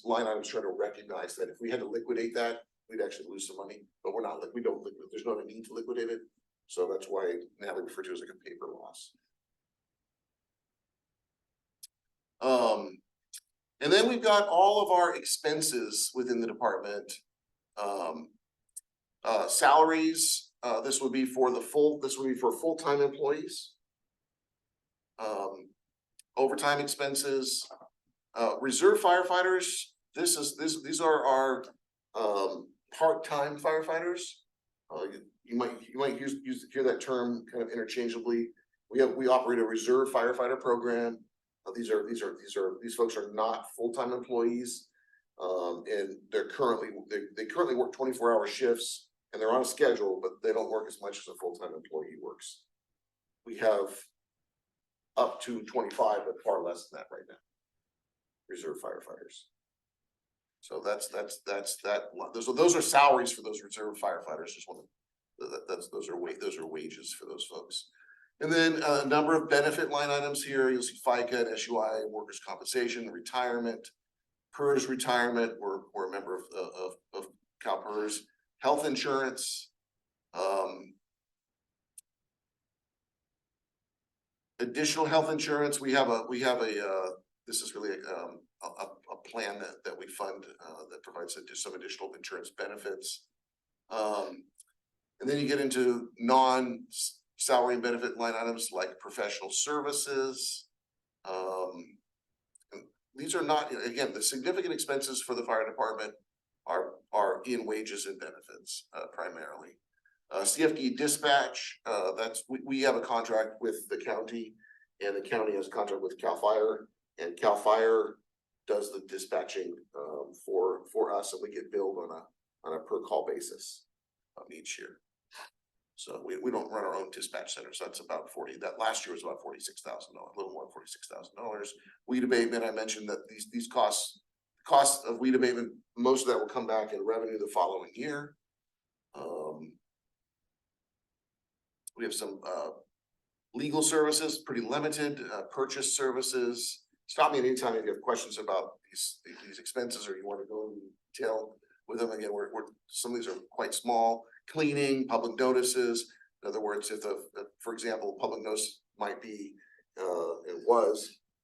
line item is trying to recognize that if we had to liquidate that, we'd actually lose some money, but we're not, we don't, there's no need to liquidate it. So that's why now they refer to it as like a paper loss. And then we've got all of our expenses within the department. Salaries, this would be for full-time employees. Overtime expenses, reserve firefighters, these are our part-time firefighters. You might hear that term kind of interchangeably. We operate a reserve firefighter program. These folks are not full-time employees. And they currently work 24-hour shifts and they're on a schedule, but they don't work as much as a full-time employee works. We have up to 25, but far less than that right now. Reserve firefighters. So that's that. Those are salaries for those reserve firefighters. Just want to, those are wages for those folks. And then a number of benefit line items here. You'll see FICA, SUI, workers' compensation, retirement, PERS retirement. We're a member of CalPERS. Health insurance. Additional health insurance. We have a this is really a plan that we fund that provides some additional insurance benefits. And then you get into non-salary and benefit line items like professional services. These are not, again, the significant expenses for the fire department are in wages and benefits primarily. CFD dispatch, we have a contract with the county, and the county has a contract with CAL FIRE, and CAL FIRE does the dispatching for us, and we get billed on a per call basis each year. So we don't run our own dispatch centers. That's about that last year was about $46,000, a little more than $46,000. Weed abatement, I mentioned that these costs of weed abatement, most of that will come back in revenue the following year. We have some legal services, pretty limited, purchase services. Stop me anytime if you have questions about these expenses or you want to go in detail with them. Again, some of these are quite small. Cleaning, public notices. In other words, for example, public notice might be,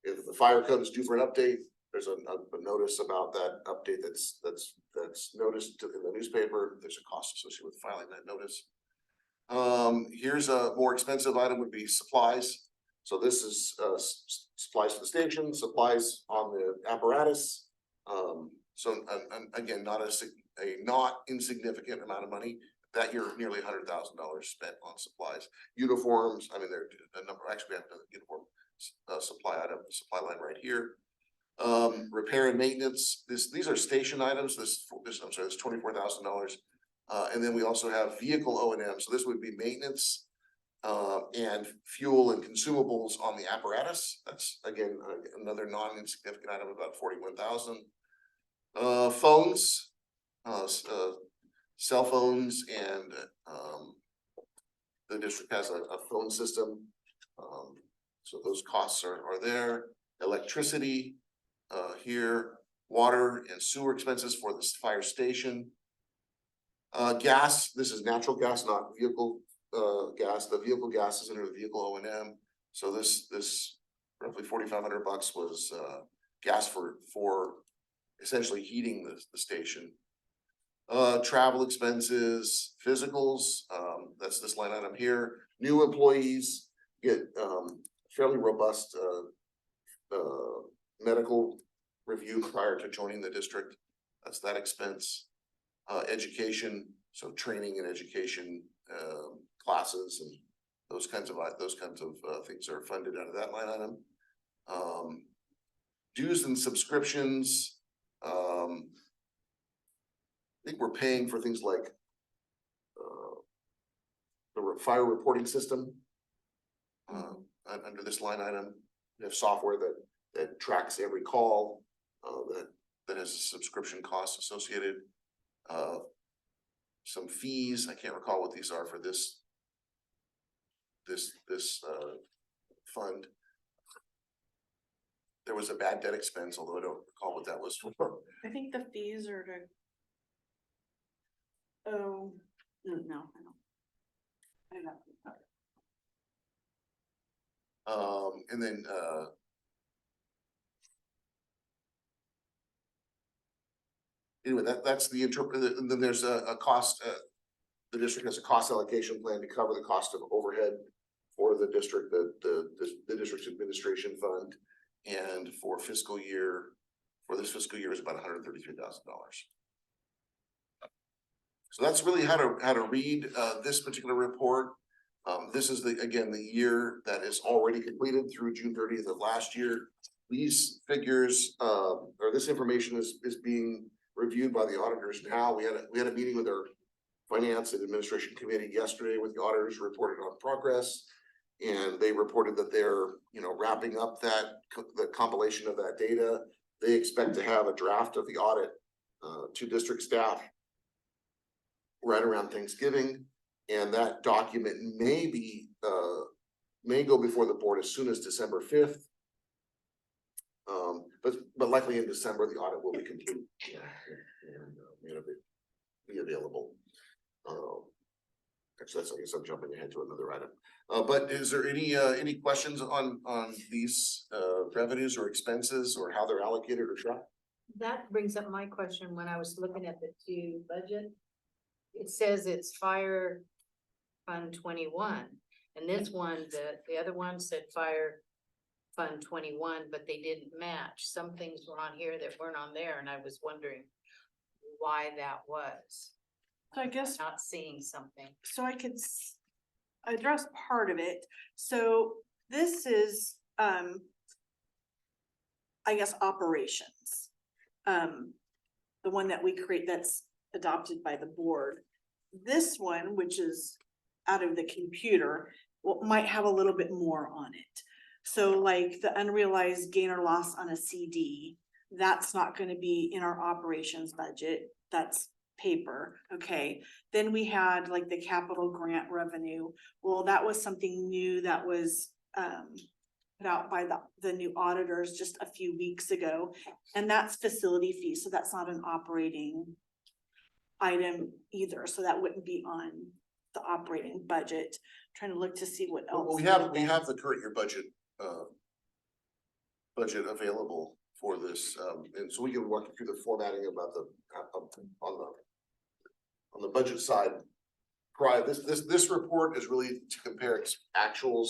if the fire code is due for an update, there's a notice about that update that's noticed in the newspaper. There's a cost associated with filing that notice. Here's a more expensive item would be supplies. So this is supplies to the station, supplies on the apparatus. So again, not insignificant amount of money. That year, nearly $100,000 spent on supplies. Uniforms, I mean, there are a number, actually we have a uniform supply line right here. Repair and maintenance, these are station items. This is $24,000. And then we also have vehicle O&M. So this would be maintenance and fuel and consumables on the apparatus. That's again another non-insignificant item, about $41,000. Phones, cell phones, and the district has a phone system. So those costs are there. Electricity here, water and sewer expenses for this fire station. Gas, this is natural gas, not vehicle gas. The vehicle gas is under the vehicle O&M. So this roughly $4,500 was gas for essentially heating the station. Travel expenses, physicals, that's this line item here. New employees get fairly robust medical review prior to joining the district. That's that expense. Education, so training and education classes and those kinds of things are funded out of that line item. Dues and subscriptions, think we're paying for things like the fire reporting system. Under this line item, we have software that tracks every call, that has a subscription cost associated. Some fees, I can't recall what these are for this fund. There was a bad debt expense, although I don't recall what that was for. I think the fees are to. Oh, no, I don't. I don't know. And then, anyway, that's the interpret, and then there's a cost, the district has a cost allocation plan to cover the cost of overhead for the district, the district's administration fund. And for this fiscal year is about $133,000. So that's really how to read this particular report. This is again the year that is already completed through June 30th of last year. These figures or this information is being reviewed by the auditors now. We had a meeting with our finance and administration committee yesterday with the auditors, reported on progress. And they reported that they're, wrapping up the compilation of that data. They expect to have a draft of the audit to district staff right around Thanksgiving. And that document may go before the board as soon as December 5th. But likely in December, the audit will be complete. And be available. Actually, I guess I'm jumping ahead to another item. But is there any questions on these revenues or expenses or how they're allocated or tracked? That brings up my question when I was looking at the two budget. It says it's Fire Fund 21, and this one, the other one said Fire Fund 21, but they didn't match. Some things were on here that weren't on there, and I was wondering why that was. So I guess, Not seeing something. so I could address part of it. So this is, I guess, operations. The one that we create that's adopted by the board. This one, which is out of the computer, might have a little bit more on it. So like the unrealized gain or loss on a CD, that's not gonna be in our operations budget. That's paper, okay? Then we had like the capital grant revenue. Well, that was something new that was put out by the new auditors just a few weeks ago. And that's facility fees, so that's not an operating item either. So that wouldn't be on the operating budget. Trying to look to see what else. Well, we have the current year budget available for this, and so we can walk you through the formatting about on the budget side. This report is really to compare actuals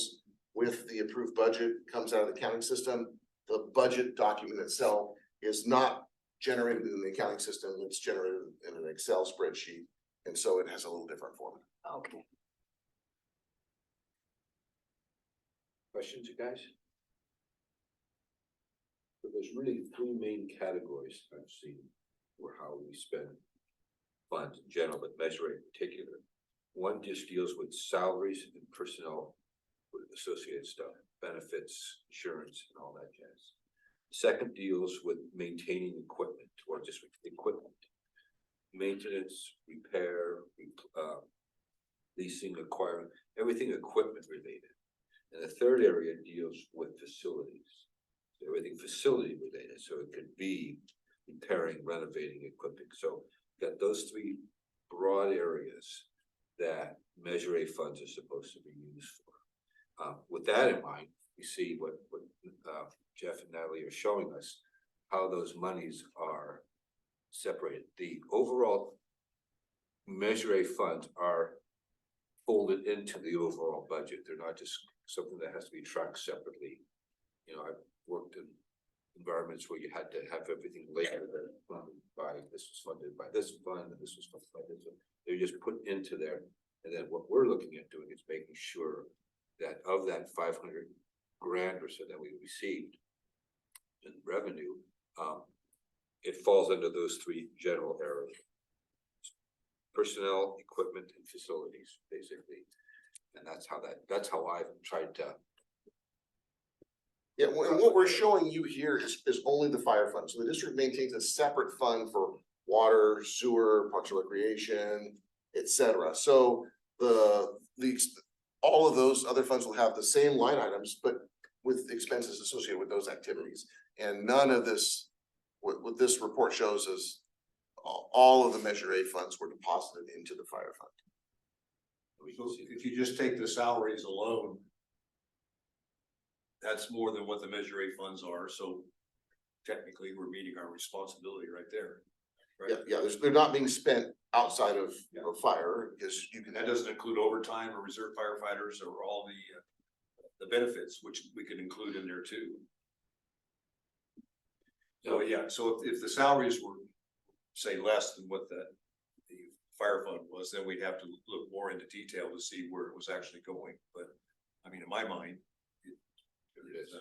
with the approved budget, comes out of the accounting system. The budget document itself is not generated in the accounting system, it's generated in an Excel spreadsheet, and so it has a little different format. Okay. Questions, you guys? So there's really three main categories I've seen for how we spend funds in general, but measure in particular. One just deals with salaries and personnel with associated stuff, benefits, insurance, and all that jazz. Second deals with maintaining equipment or just equipment, maintenance, repair, leasing, acquiring, everything equipment related. And the third area deals with facilities, so everything facility related. So it could be repairing, renovating, equipping. So got those three broad areas that Measure A funds are supposed to be used for. With that in mind, you see what Jeff and Natalie are showing us, how those monies are separated. The overall Measure A funds are folded into the overall budget. They're not just something that has to be tracked separately. I've worked in environments where you had to have everything labeled funded by this was funded by this fund and this was funded by this one. They're just put into there. And then what we're looking at doing is making sure that of that 500 grand or so that we received in revenue, it falls under those three general areas. personnel, equipment and facilities, basically. And that's how I've tried to. Yeah, and what we're showing you here is only the fire fund. So the district maintains a separate fund for water, sewer, parks and recreation, et cetera. So all of those other funds will have the same line items, but with expenses associated with those activities. And none of this, what this report shows is all of the Measure A funds were deposited into the fire fund. So if you just take the salaries alone, that's more than what the Measure A funds are, so technically we're meeting our responsibility right there. Right? Yeah, they're not being spent outside of Yeah. fire, because you can. That doesn't include overtime or reserve firefighters or all the benefits, which we could include in there too. So yeah, so if the salaries were, say, less than what the fire fund was, then we'd have to look more into detail to see where it was actually going, but I mean, in my mind. It is.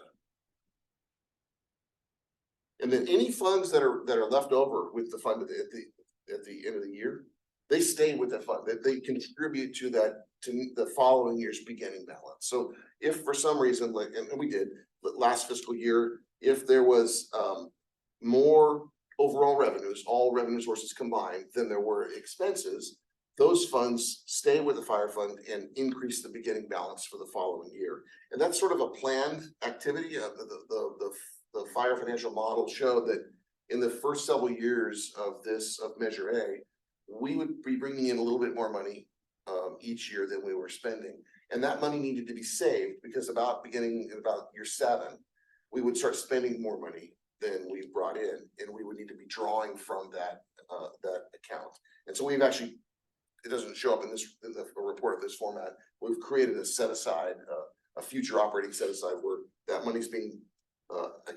And then any funds that are left over with the fund at the end of the year, they stay with the fund, that they contribute to the following year's beginning balance. So if for some reason, like, and we did, last fiscal year, if there was more overall revenues, all revenue sources combined, than there were expenses, those funds stay with the fire fund and increase the beginning balance for the following year. And that's sort of a planned activity. The fire financial model showed that in the first several years of Measure A, we would be bringing in a little bit more money each year than we were spending. And that money needed to be saved, because beginning in about year 7, we would start spending more money than we brought in, and we would need to be drawing from that account. And so we've actually, it doesn't show up in the report of this format, we've created a set aside, a future operating set aside where that money's being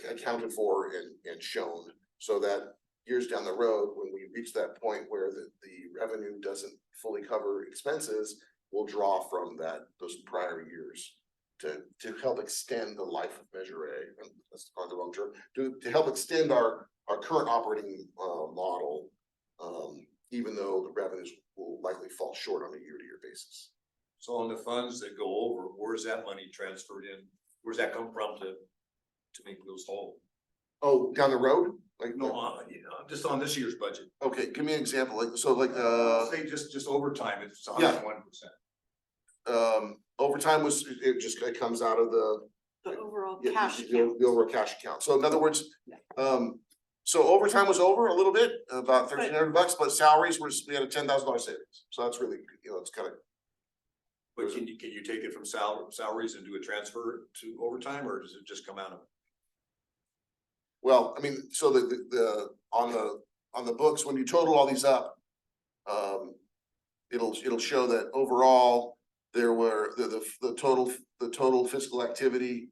accounted for and shown, so that years down the road, when we reach that point where the revenue doesn't fully cover expenses, we'll draw from those prior years to help extend the life of Measure A. And that's probably the wrong term, to help extend our current operating model, even though the revenues will likely fall short on a year-to-year basis. So on the funds that go over, where's that money transferred in? Where's that come from to make those whole? Oh, down the road? Like, No, just on this year's budget. okay, give me an example, Say just overtime, it's Yeah. 101%. Overtime it comes out of the overall yeah, cash the account. overall cash account. So in other words, so overtime was over a little bit, about $1,300, but salaries we had a $10,000 savings. So that's really, it's kind of. But can you take it from salaries and do a transfer to overtime, or does it just come out of? Well, I mean, so on the books, when you total all these up, it'll show that overall there were the total fiscal activity.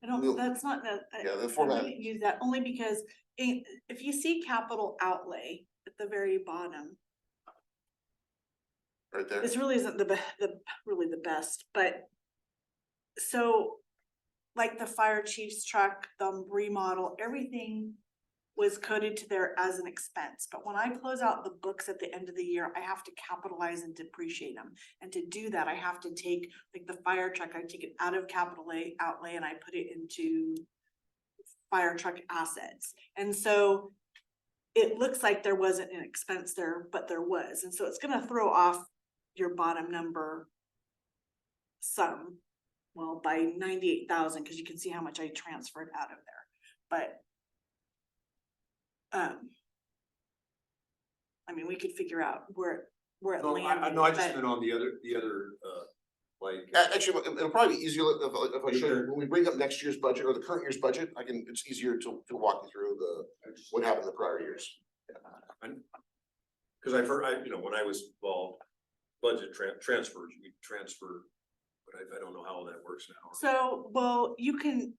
That's not, Yeah, the I format. wouldn't use that only because if you see capital outlay at the very bottom, Right there. this really isn't really the best, but so like the fire chief's truck, the remodel, everything was coded to there as an expense. But when I close out the books at the end of the year, I have to capitalize and depreciate them. And to do that, I have to take, like the fire truck, I take it out of capital outlay and I put it into fire truck assets. And so it looks like there wasn't an expense there, but there was. And so it's gonna throw off your bottom number by 98,000, because you can see how much I transferred out of there. But I mean, we could figure out where it No, landed. I just but- meant on the other, like. Actually, it'll probably be easier if I show you, when we bring up next year's budget or the current year's budget, it's easier to walk you through what happened in the prior years. Cause I've heard, when I was involved, budget transfers, we transfer, but I don't know how that works now. So, well, you can't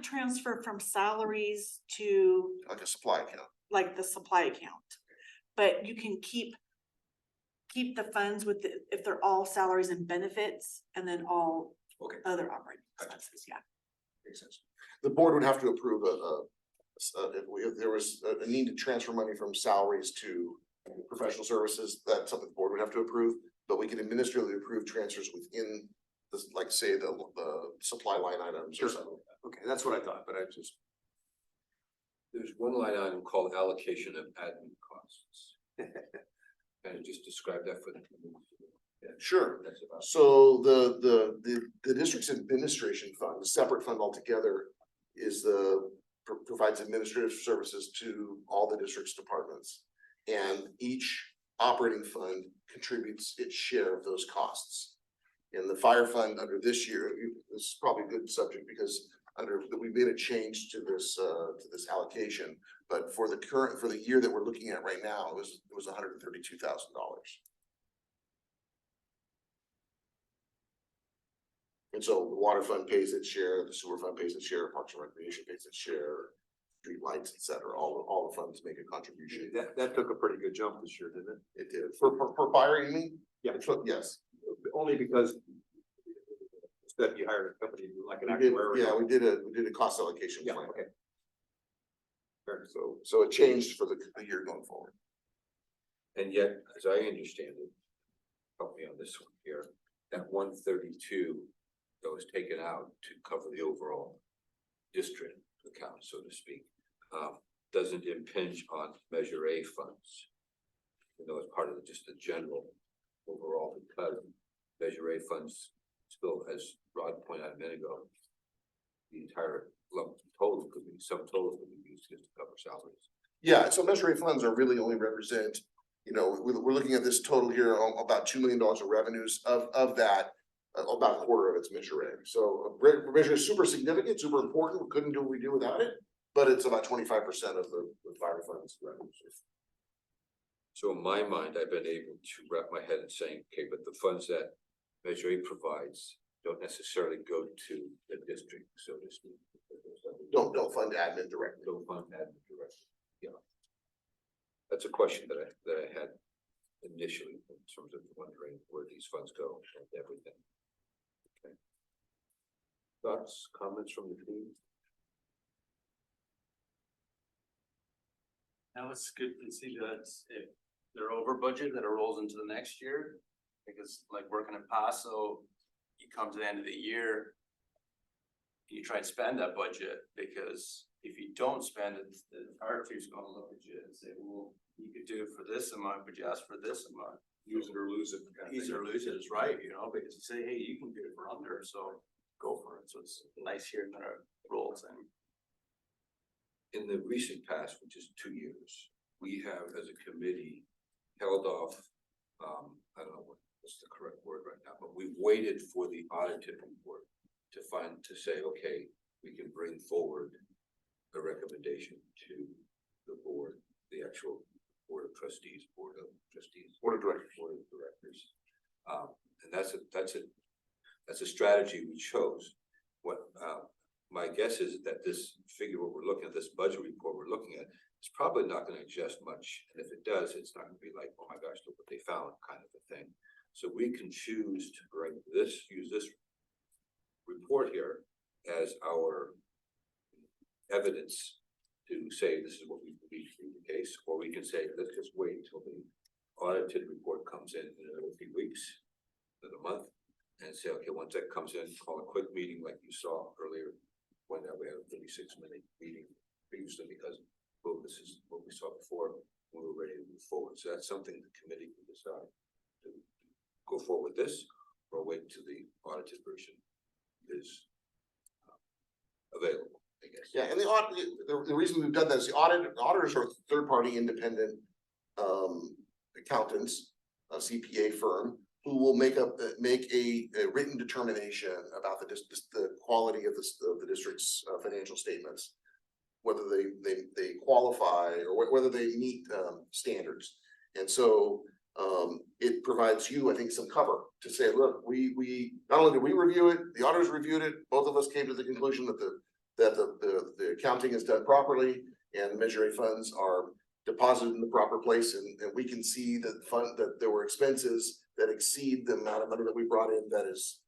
transfer from salaries to Like a supply account. like the supply account. But you can keep the funds if they're all salaries and benefits, and then all Okay. other operating Gotcha. expenses, yeah. Makes sense. The board would have to approve if there was a need to transfer money from salaries to Professional services, that's something the board would have to approve, but we can administratively approve transfers within this, like, say, the supply line items or something. Okay, that's what I thought, but I just, There's one line item called allocation of admin costs. Kind of just describe that for the. Sure. That's about. So the district's administration fund, a separate fund altogether, is provides administrative services to all the district's departments. And each operating fund contributes its share of those costs. And the fire fund under this year, this is probably a good subject because we made a change to this allocation. But for the year that we're looking at right now, it was $132,000. And so the water fund pays its share, the sewer fund pays its share, Parks and Recreation pays its share, street lights, et cetera, all the funds make a contribution. that took a pretty good jump this year, didn't it? It did, for fire, you mean? Yeah. Yes, Only because that you hired a company like an we did, actuary. yeah, we did a cost allocation Yeah, plan, okay. so it changed for the year going forward. And yet, as I understand it, help me on this one here, that 132 that was taken out to cover the overall district account, so to speak, doesn't impinge on Measure A funds. You know, it's part of just the general overall, because Measure A funds still, as Rod pointed out a minute ago, the entire lump total could be, some totals could be used just to cover salaries. Yeah, so Measure A funds are really only represent, you know, we're looking at this total here, about $2 million of revenues. Of that, about a quarter of it's Measure A. So Measure A is super significant, super important. We couldn't do what we do without it, but it's about 25% of the fire funds revenues. So in my mind, I've been able to wrap my head in saying, okay, but the funds that Measure A provides don't necessarily go to the district, so to speak. Don't fund admin directly. Don't fund admin directly, yeah. That's a question that I had initially in terms of wondering where these funds go and everything. Okay. Thoughts, comments from the team? Now it's good to see that if they're over budget, that it rolls into the next year. Because like working in Paso, you come to the end of the year, you try and spend that budget, because if you don't spend it, the fire chief's gonna look at you and say, well, you could do it for this amount, but you asked for this amount. Use it or lose it. kind of Use it thing. or lose it is right, you know, because you say, hey, you can do it for under, so go for it. So it's nice hearing that it rolls in. In the recent past, which is 2 years, we have as a committee held off, I don't know what's the correct word right now, but we waited for the audited report to say, okay, we can bring forward a recommendation to the board, the actual board of trustees, board of directors. And that's a strategy we chose. What, my guess is that this figure, what we're looking at, this budget report we're looking at, it's probably not going to adjust much. And if it does, it's not going to be like, oh my gosh, look what they found kind of a thing. So we can choose to use this report here as our evidence to say this is what we believe to be the case, or we can say, let's just wait until the audited report comes in a few weeks, in a month, and say, okay, once that comes in, call a quick meeting like you saw earlier, when we had a 36-minute meeting previously, because, well, this is what we saw before, we were ready to move forward. So that's something the committee can decide to go forward with this, or wait till the audited version is available, I guess. Yeah, and the reason we've done that is the auditors are third-party independent accountants, a CPA firm, who will make a written determination about the quality of the district's financial statements, whether they qualify or whether they meet standards. And so it provides you, I think, some cover to say, look, we not only did we review it, the auditors reviewed it, both of us came to the conclusion that the accounting is done properly and the Measure A funds are deposited in the proper place, and we can see that there were expenses that exceed the amount of money that we brought in. That is,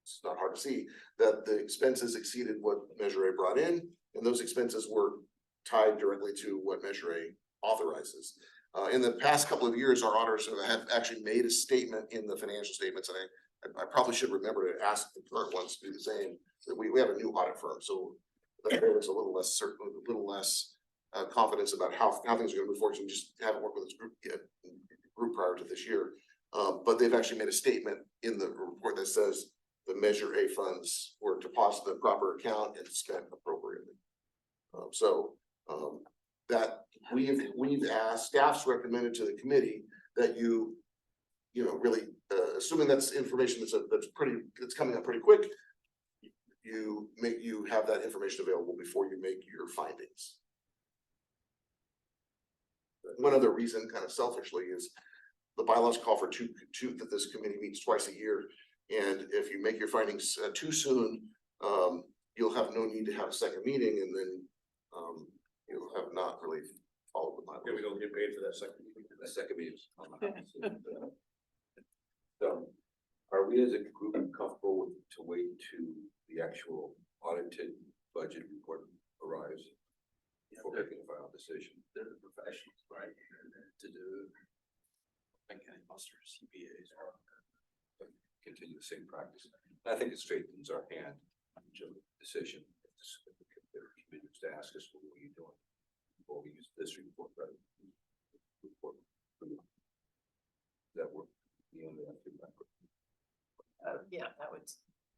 it's not hard to see that the expenses exceeded what Measure A brought in, and those expenses were tied directly to what Measure A authorizes. In the past couple of years, our auditors have actually made a statement in the financial statements, and I probably should remember to ask the current ones to do the same. That we have a new audit firm, so there is a little less certain, a little less confidence about how things are gonna move forward. So we just haven't worked with this group prior to this year. But they've actually made a statement in the report that says the Measure A funds were deposited in the proper account and spent appropriately. That we've asked, staff's recommended to the committee that you know, really, assuming that's information that's coming up pretty quick, you have that information available before you make your findings. One other reason, kind of selfishly, is the bylaws call for that this committee meets twice a year. And if you make your findings too soon, you'll have no need to have a second meeting, and then you'll have not really followed the bylaws. Yeah, we don't get paid for that second meeting. The second meeting. So, are we as a group comfortable to wait to the actual audited budget report arrives before making a final decision? They're the professionals, right? To do. County busters, CPAs. Continue the same practice. I think it straightens our hand to the decision. If the committee was to ask us, what were you doing? Before we use this report, right? Report. That work. Yeah, that would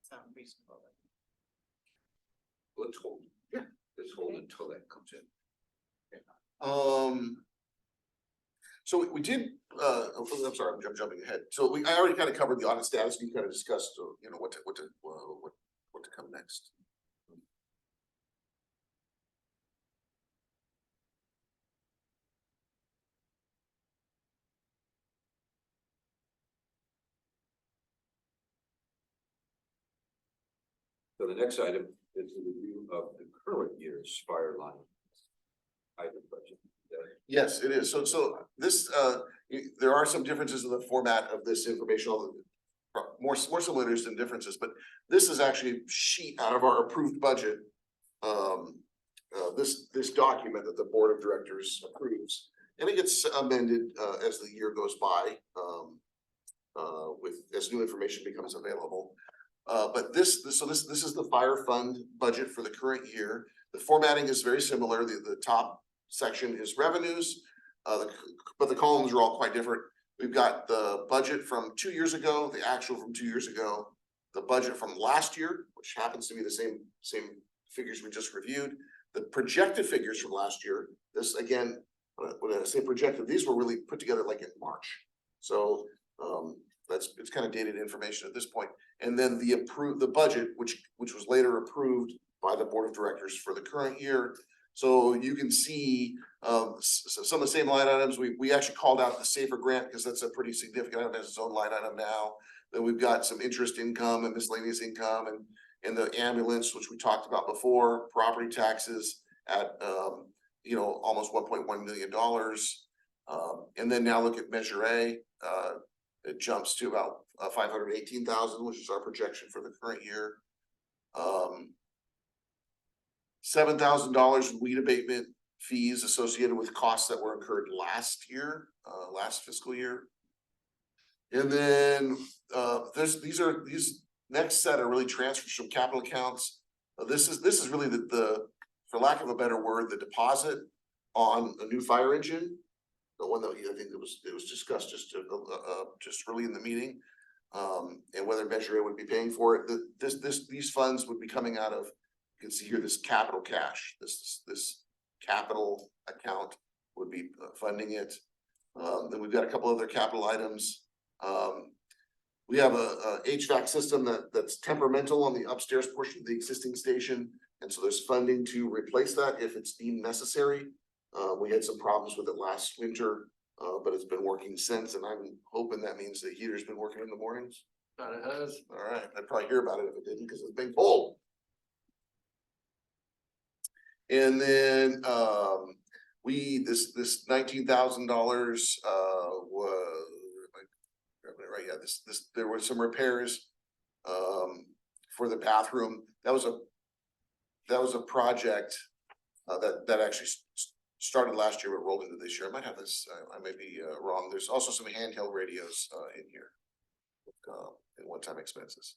sound reasonable. Let's hold. Yeah. Let's hold until that comes in. So we did, I'm sorry, I'm jumping ahead. So I already kind of covered the audit status. We kind of discussed, you know, what to come next. So the next item is the review of the current year's fire line item budget. Yes, it is. So this, there are some differences in the format of this information, although more similarities than differences, but this is actually a sheet out of our approved budget. This document that the board of directors approves, and it gets amended as the year goes by, as new information becomes available. But this is the fire fund budget for the current year. The formatting is very similar. The top section is revenues, but the columns are all quite different. We've got the budget from 2 years ago, the actual from 2 years ago, the budget from last year, which happens to be the same figures we just reviewed, the projected figures from last year. This again, when I say projected, these were really put together like in March. So it's kind of dated information at this point. And then the budget, which was later approved by the board of directors for the current year. So you can see some of the same line items. We actually called out the Safer grant because that's a pretty significant item, as its own line item now. Then we've got some interest income and miscellaneous income, and the ambulance, which we talked about before, property taxes at almost $1.1 million. And then now look at Measure A. It jumps to about 518,000, which is our projection for the current year. $7,000 in weed abatement fees associated with costs that were incurred last year, last fiscal year. And then these next set are really transfers from capital accounts. This is really the for lack of a better word, the deposit on a new fire engine. The one that I think it was discussed just really in the meeting, and whether Measure A would be paying for it. These funds would be coming out of, you can see here, this capital cash. This capital account would be funding it. Then we've got a couple other capital items. We have a HVAC system that's temperamental on the upstairs portion of the existing station, and so there's funding to replace that if it's deemed necessary. We had some problems with it last winter, but it's been working since, and I'm hoping that means the heater's been working in the mornings. But it has. All right, I'd probably hear about it if it didn't, because it's been cold. And then this $19,000 was right. Yeah, there were some repairs for the bathroom. That was a project that actually started last year, but rolled into this year. I might have this, I may be wrong. There's also some handheld radios in here. In one-time expenses.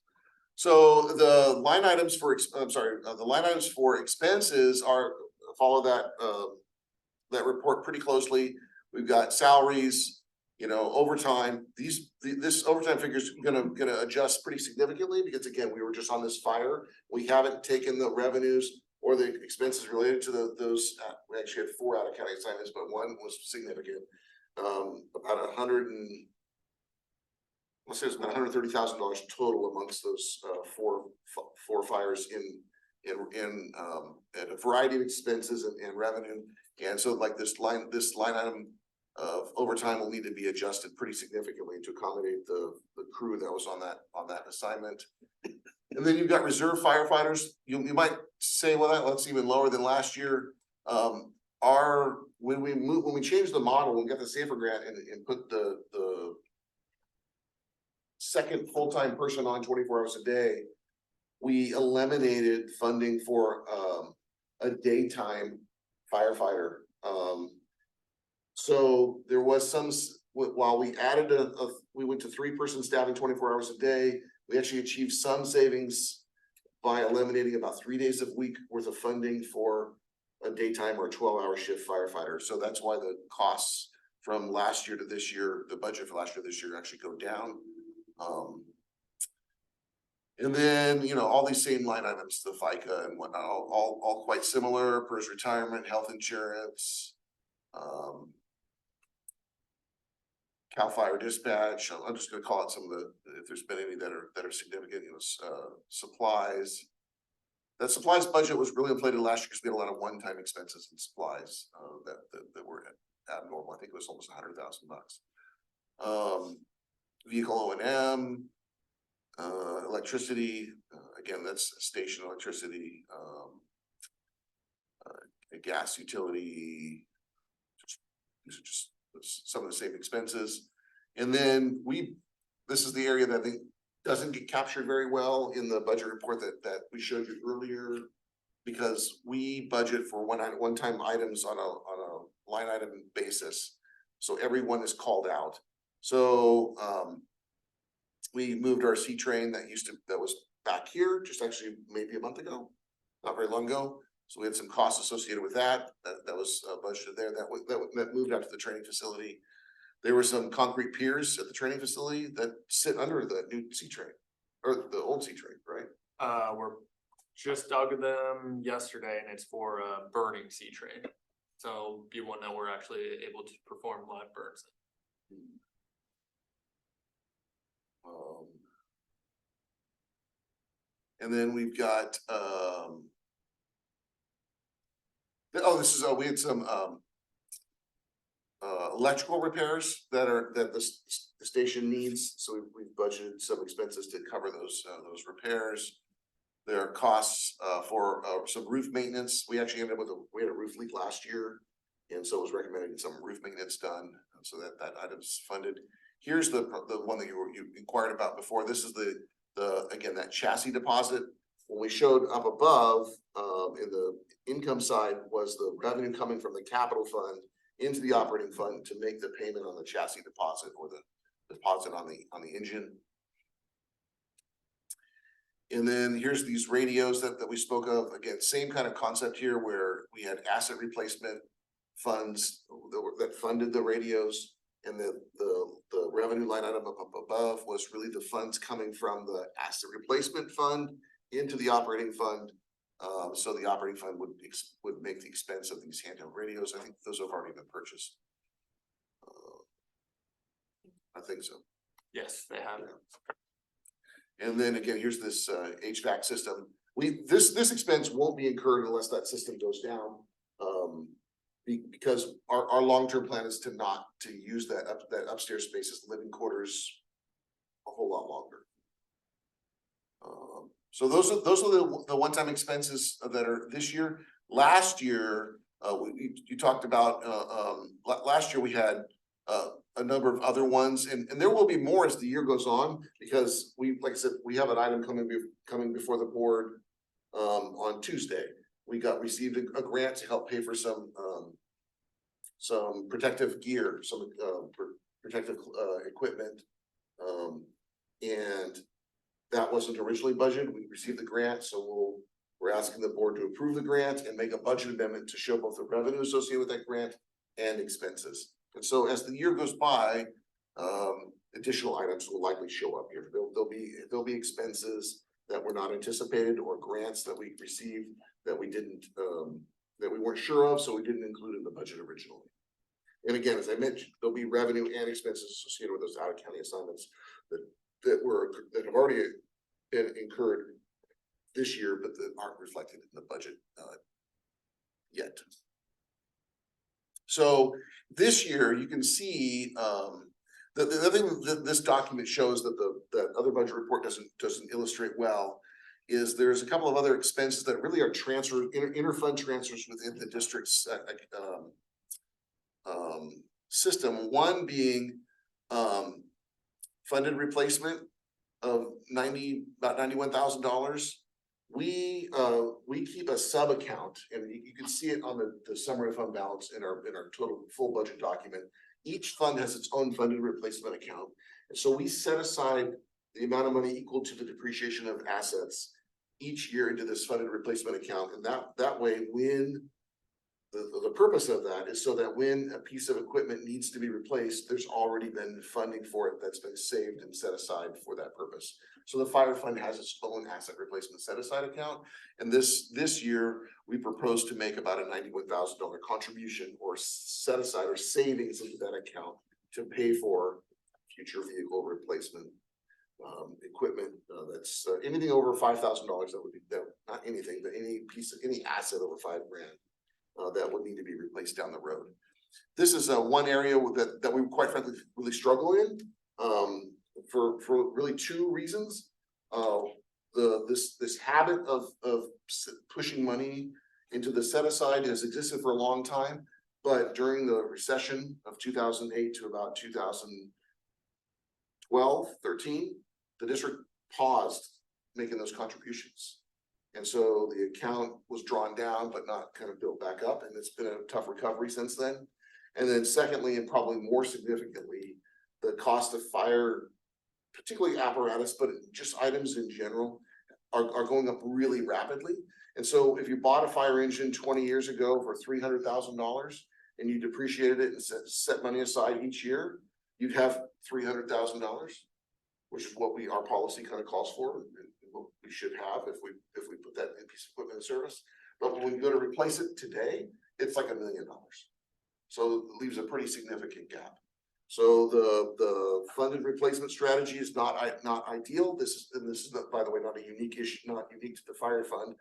So the line items for, the line items for expenses are, follow that, that report pretty closely. We've got salaries, you know, overtime. This overtime figure is gonna adjust pretty significantly because again, we were just on this fire. We haven't taken the revenues or the expenses related to those. We actually had 4 out of county assignments, but one was significant. About let's say it's about $130,000 total amongst those four fires in at a variety of expenses and revenue. And so like this line item of overtime will need to be adjusted pretty significantly to accommodate the crew that was on that assignment. And then you've got reserve firefighters. You might say, well, that's even lower than last year. When we changed the model, when we got the Safer grant and put the second full-time person on 24 hours a day, we eliminated funding for a daytime firefighter. So there was some, while we added we went to 3-person staffing 24 hours a day, we actually achieved some savings by eliminating about 3 days a week worth of funding for a daytime or a 12-hour shift firefighter. So that's why the costs from last year to this year, the budget for last year to this year actually go down. And then, you know, all these same line items, the FICA and whatnot, all quite similar. PERS retirement, health insurance, CAL FIRE dispatch. I'm just going to call out some of the, if there's been any that are significant, you know, supplies. That supplies budget was really inflated last year because we had a lot of one-time expenses and supplies that were abnormal. I think it was almost $100,000. Vehicle O&M, electricity, again, that's station electricity, gas utility. These are just some of the same expenses. And then this is the area that I think doesn't get captured very well in the budget report that we showed you earlier, because we budget for one-time items on a line item basis. So everyone is called out. So we moved our C train that was back here just actually maybe a month ago, not very long ago. So we had some costs associated with that was budgeted there. That moved out to the training facility. There were some concrete piers at the training facility that sit under the new C train or the old C train, right? We're just dug them yesterday and it's for a burning sea train. So you won't know we're actually able to perform live burns. And then we've got, we had some electrical repairs that the station needs. So we've budgeted some expenses to cover those repairs. There are costs for some roof maintenance. We actually ended up we had a roof leak last year, and so it was recommended some roof maintenance done. So that item's funded. Here's the one that you inquired about before. This is again, that chassis deposit. When we showed up above in the income side was the revenue coming from the capital fund into the operating fund to make the payment on the chassis deposit or the deposit on the engine. And then here's these radios that we spoke of. Again, same kind of concept here where we had asset replacement funds that funded the radios, and the revenue line item up above was really the funds coming from the asset replacement fund into the operating fund. So the operating fund would make the expense of these handheld radios. I think those have already been purchased. I think so. Yes, they have. And then again, here's this HVAC system. This expense won't be incurred unless that system goes down. Because our long-term plan is to not use that upstairs space as living quarters a whole lot longer. So those are the one-time expenses that are this year. Last year, you talked about last year we had a number of other ones, and there will be more as the year goes on, because like I said, we have an item coming before the board on Tuesday. We received a grant to help pay for some some protective gear, some protective equipment. And that wasn't originally budgeted. We received the grant, so we're asking the board to approve the grant and make a budget amendment to show both the revenue associated with that grant and expenses. And so as the year goes by, additional items will likely show up here. There'll be expenses that were not anticipated, or grants that we received that we didn't, that we weren't sure of, so we didn't include in the budget originally. And again, as I mentioned, there'll be revenue and expenses associated with those out of county assignments that have already been incurred this year, but that aren't reflected in the budget yet. So this year you can see the other thing that this document shows that the other budget report doesn't illustrate well is there's a couple of other expenses that really are transfer interfund transfers within the district's system. One being funded replacement of about $91,000. We keep a sub account, and you can see it on the summary of fund balance in our total full budget document. Each fund has its own funded replacement account, and so we set aside the amount of money equal to the depreciation of assets each year into this funded replacement account. And that way, when the purpose of that is so that when a piece of equipment needs to be replaced, there's already been funding for it that's been saved and set aside for that purpose. So the fire fund has its own asset replacement set aside account. And this year, we propose to make about a $91,000 contribution or set aside or savings into that account to pay for future vehicle replacement equipment. That's anything over $5,000 that would be, not anything, but any asset over $5,000. That would need to be replaced down the road. This is one area that we quite frankly really struggle in for really two reasons. This habit of pushing money into the set aside has existed for a long time, but during the recession of 2008 to about 2012, 13, the district paused making those contributions. And so the account was drawn down, but not kind of built back up. And it's been a tough recovery since then. And then secondly, and probably more significantly, the cost of fire, particularly apparatus, but just items in general, are going up really rapidly. And so if you bought a fire engine 20 years ago for $300,000 and you depreciated it and set money aside each year, you'd have $300,000, which is what our policy kind of calls for. We should have if we put that piece of equipment in service. But when we go to replace it today, it's like $1 million. So it leaves a pretty significant gap. So the funded replacement strategy is not ideal. This is not, by the way, not a unique issue, not unique to the fire fund.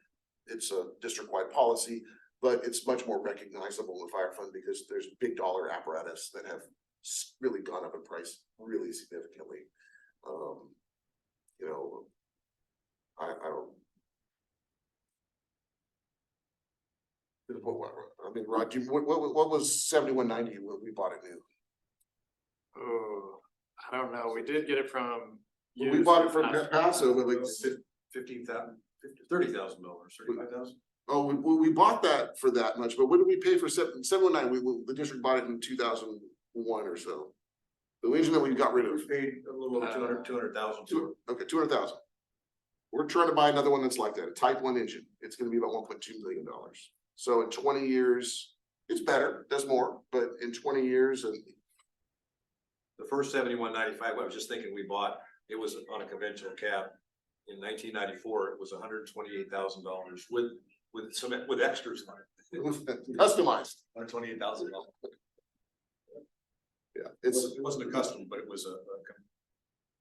It's a district-wide policy, but it's much more recognizable in the fire fund because there's big dollar apparatus that have really gone up in price really significantly. You know, I don't. I mean, Rod, what was 7190 when we bought it new? Oh, I don't know. We did get it from. We bought it from Paso, but like $15,000, $30,000, $35,000. oh, we bought that for that much, but what did we pay for 719? The district bought it in 2001 or so. The engine that we got rid of. We paid a little over 200,000. Okay, 200,000. We're trying to buy another one that's like that, a Type 1 engine. It's going to be about $1.2 million. So in 20 years, it's better, does more, but in 20 years, and The first 7195, I was just thinking we bought, it was on a conventional cab. In 1994, it was $128,000 with extras on it. it was customized. $128,000. Yeah, It wasn't a custom, but it was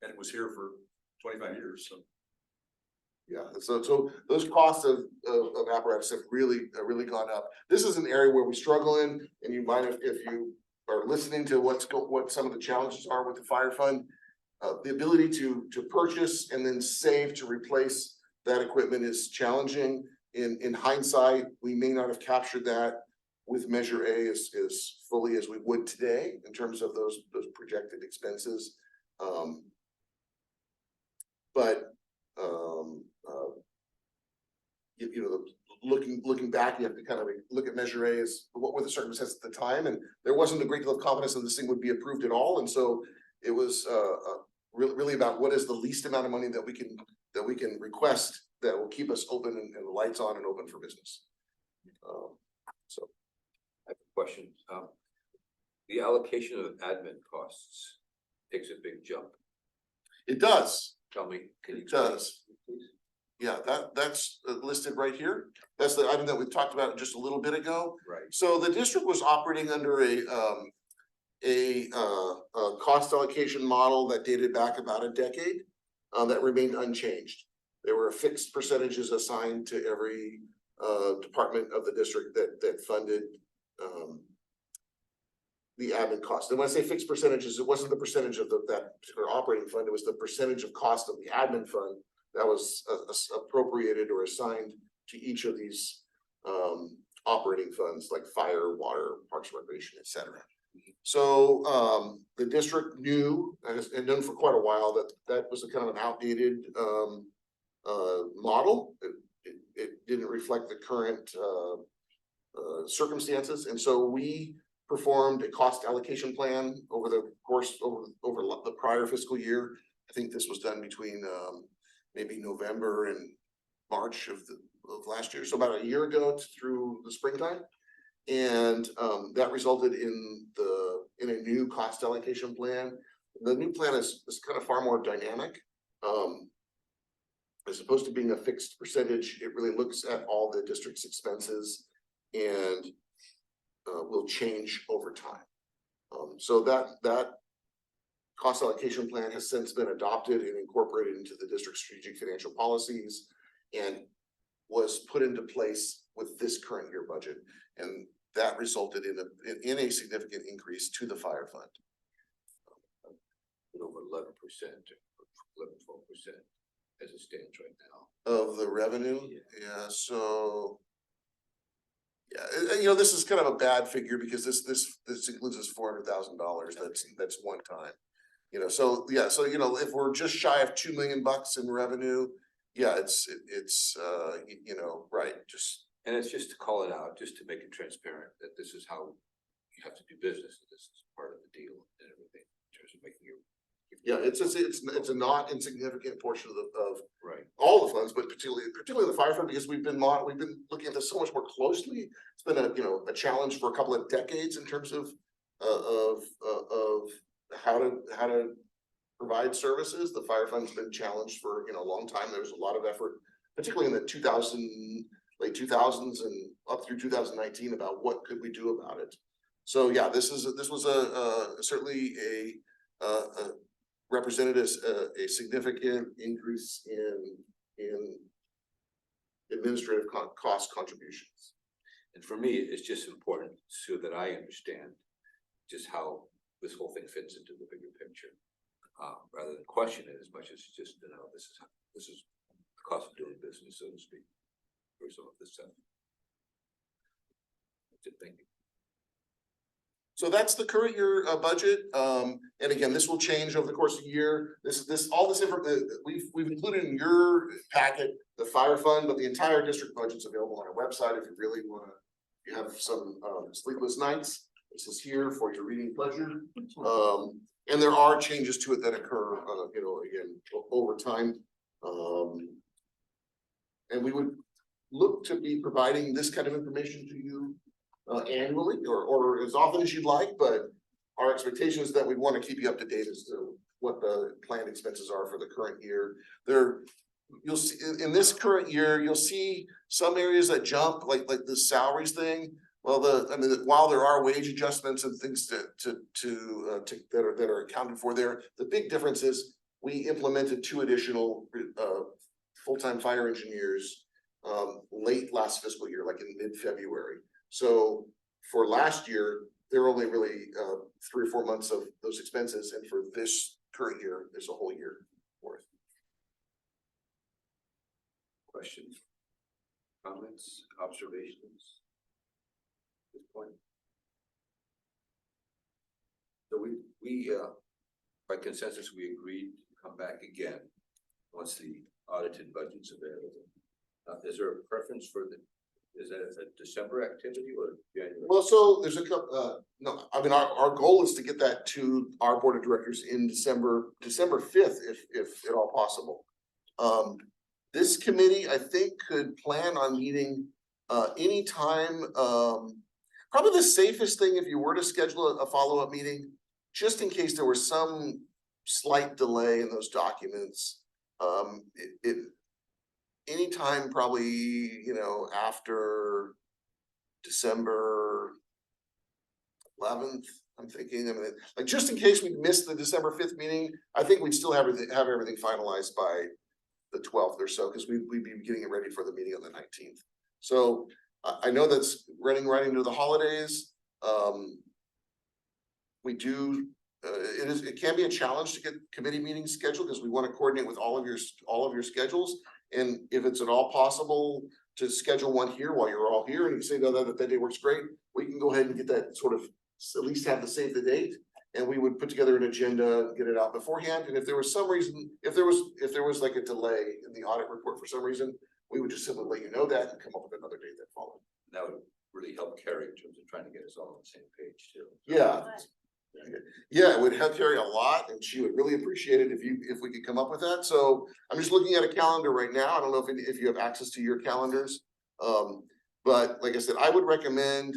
and it was here for 25 years, so. Yeah, so those costs of apparatus have really gone up. This is an area where we struggle in, and you might have, if you are listening to what some of the challenges are with the fire fund, the ability to purchase and then save to replace that equipment is challenging. In hindsight, we may not have captured that with Measure A as fully as we would today in terms of those projected expenses. You know, looking back, you have to kind of look at Measure A as what were the circumstances at the time, and there wasn't a great deal of confidence that this thing would be approved at all, and so it was really about what is the least amount of money that we can request that will keep us open and the lights on and open for business. So I have a question. The allocation of admin costs takes a big jump. it does. Tell me, can you? It does. Please? Yeah, that's listed right here. That's the item that we talked about just a little bit ago. Right. So the district was operating under a cost allocation model that dated back about a decade, that remained unchanged. There were fixed percentages assigned to every department of the district that funded the admin cost. And when I say fixed percentages, it wasn't the percentage of that particular operating fund, it was the percentage of cost of the admin fund that was appropriated or assigned to each of these operating funds like fire, water, parks, recreation, et cetera. So the district knew and has known for quite a while that that was a kind of an outdated model. It didn't reflect the current circumstances, and so we performed a cost allocation plan over the course over the prior fiscal year. I think this was done between maybe November and March of last year, so about a year ago through the springtime. And that resulted in a new cost allocation plan. The new plan is kind of far more dynamic. As opposed to being a fixed percentage, it really looks at all the district's expenses and will change over time. So that cost allocation plan has since been adopted and incorporated into the district's strategic financial policies and was put into place with this current year budget. And that resulted in a significant increase to the fire fund. Over 11%, 12% as it stands right now. Of the revenue? Yeah. Yeah, so. Yeah, you know, this is kind of a bad figure because this includes this $400,000. That's one time. You know, so yeah, so you know, if we're just shy of $2 million in revenue, yeah, it's you know, right, just. And it's just to call it out, just to make it transparent that this is how you have to do business. This is part of the deal and everything in terms of making your. Yeah, it's a not insignificant portion of Right. all the funds, but particularly the fire fund, because we've been looking at this so much more closely. It's been a challenge for a couple of decades in terms of how to provide services. The fire fund's been challenged for a long time. There was a lot of effort, particularly in the late 2000s and up through 2019, about what could we do about it. So yeah, this was certainly represented as a significant increase in administrative cost contributions. And for me, it's just important so that I understand just how this whole thing fits into the bigger picture, rather than question it as much as just this is the cost of doing business, so to speak, or some of this stuff. Thank you. So that's the current year budget. And again, this will change over the course of the year. All this information we've included in your packet, the fire fund, but the entire district budget's available on our website if you really want to. You have some sleepless nights. This is here for your reading pleasure. And there are changes to it that occur, again over time. And we would look to be providing this kind of information to you annually or as often as you'd like, but our expectation is that we want to keep you up to date as to what the planned expenses are for the current year. You'll see in this current year, you'll see some areas that jump, like the salaries thing. Well, while there are wage adjustments and things that are accounted for there, the big difference is we implemented 2 additional full-time fire engineers late last fiscal year, like in mid-February. So for last year, there are only really 3 or 4 months of those expenses, and for this current year, there's a whole year worth. Questions, comments, observations at this point? So we by consensus, we agreed to come back again once the audited budget's available. Is there a preference for the Is that a December activity or January? Well, so there's a couple, no, I mean, our goal is to get that to our board of directors in December 5th, if at all possible. This committee, I think, could plan on meeting, anytime, probably the safest thing if you were to schedule a follow-up meeting, just in case there was some slight delay in those documents. Anytime probably, after December 11th, I'm thinking, I mean, like, just in case we missed the December 5th meeting, I think we'd still have everything finalized by the 12th or so, because we'd be getting it ready for the meeting on the 19th. So I know that's running right into the holidays. We do, it can be a challenge to get committee meetings scheduled, because we want to coordinate with all of your schedules. And if it's at all possible to schedule one here while you're all here, and you say, no, that day works great, we can go ahead and get that sort of, at least have the save the date. And we would put together an agenda, get it out beforehand. And if there was some reason, if there was like a delay in the audit report for some reason, we would just simply let you know that and come up with another date that followed. That would really help Carrie in terms of trying to get us all on the same page too. Yeah. Yeah, it would help Carrie a lot, and she would really appreciate it if we could come up with that. So I'm just looking at a calendar right now. I don't know if you have access to your calendars. But like I said, I would recommend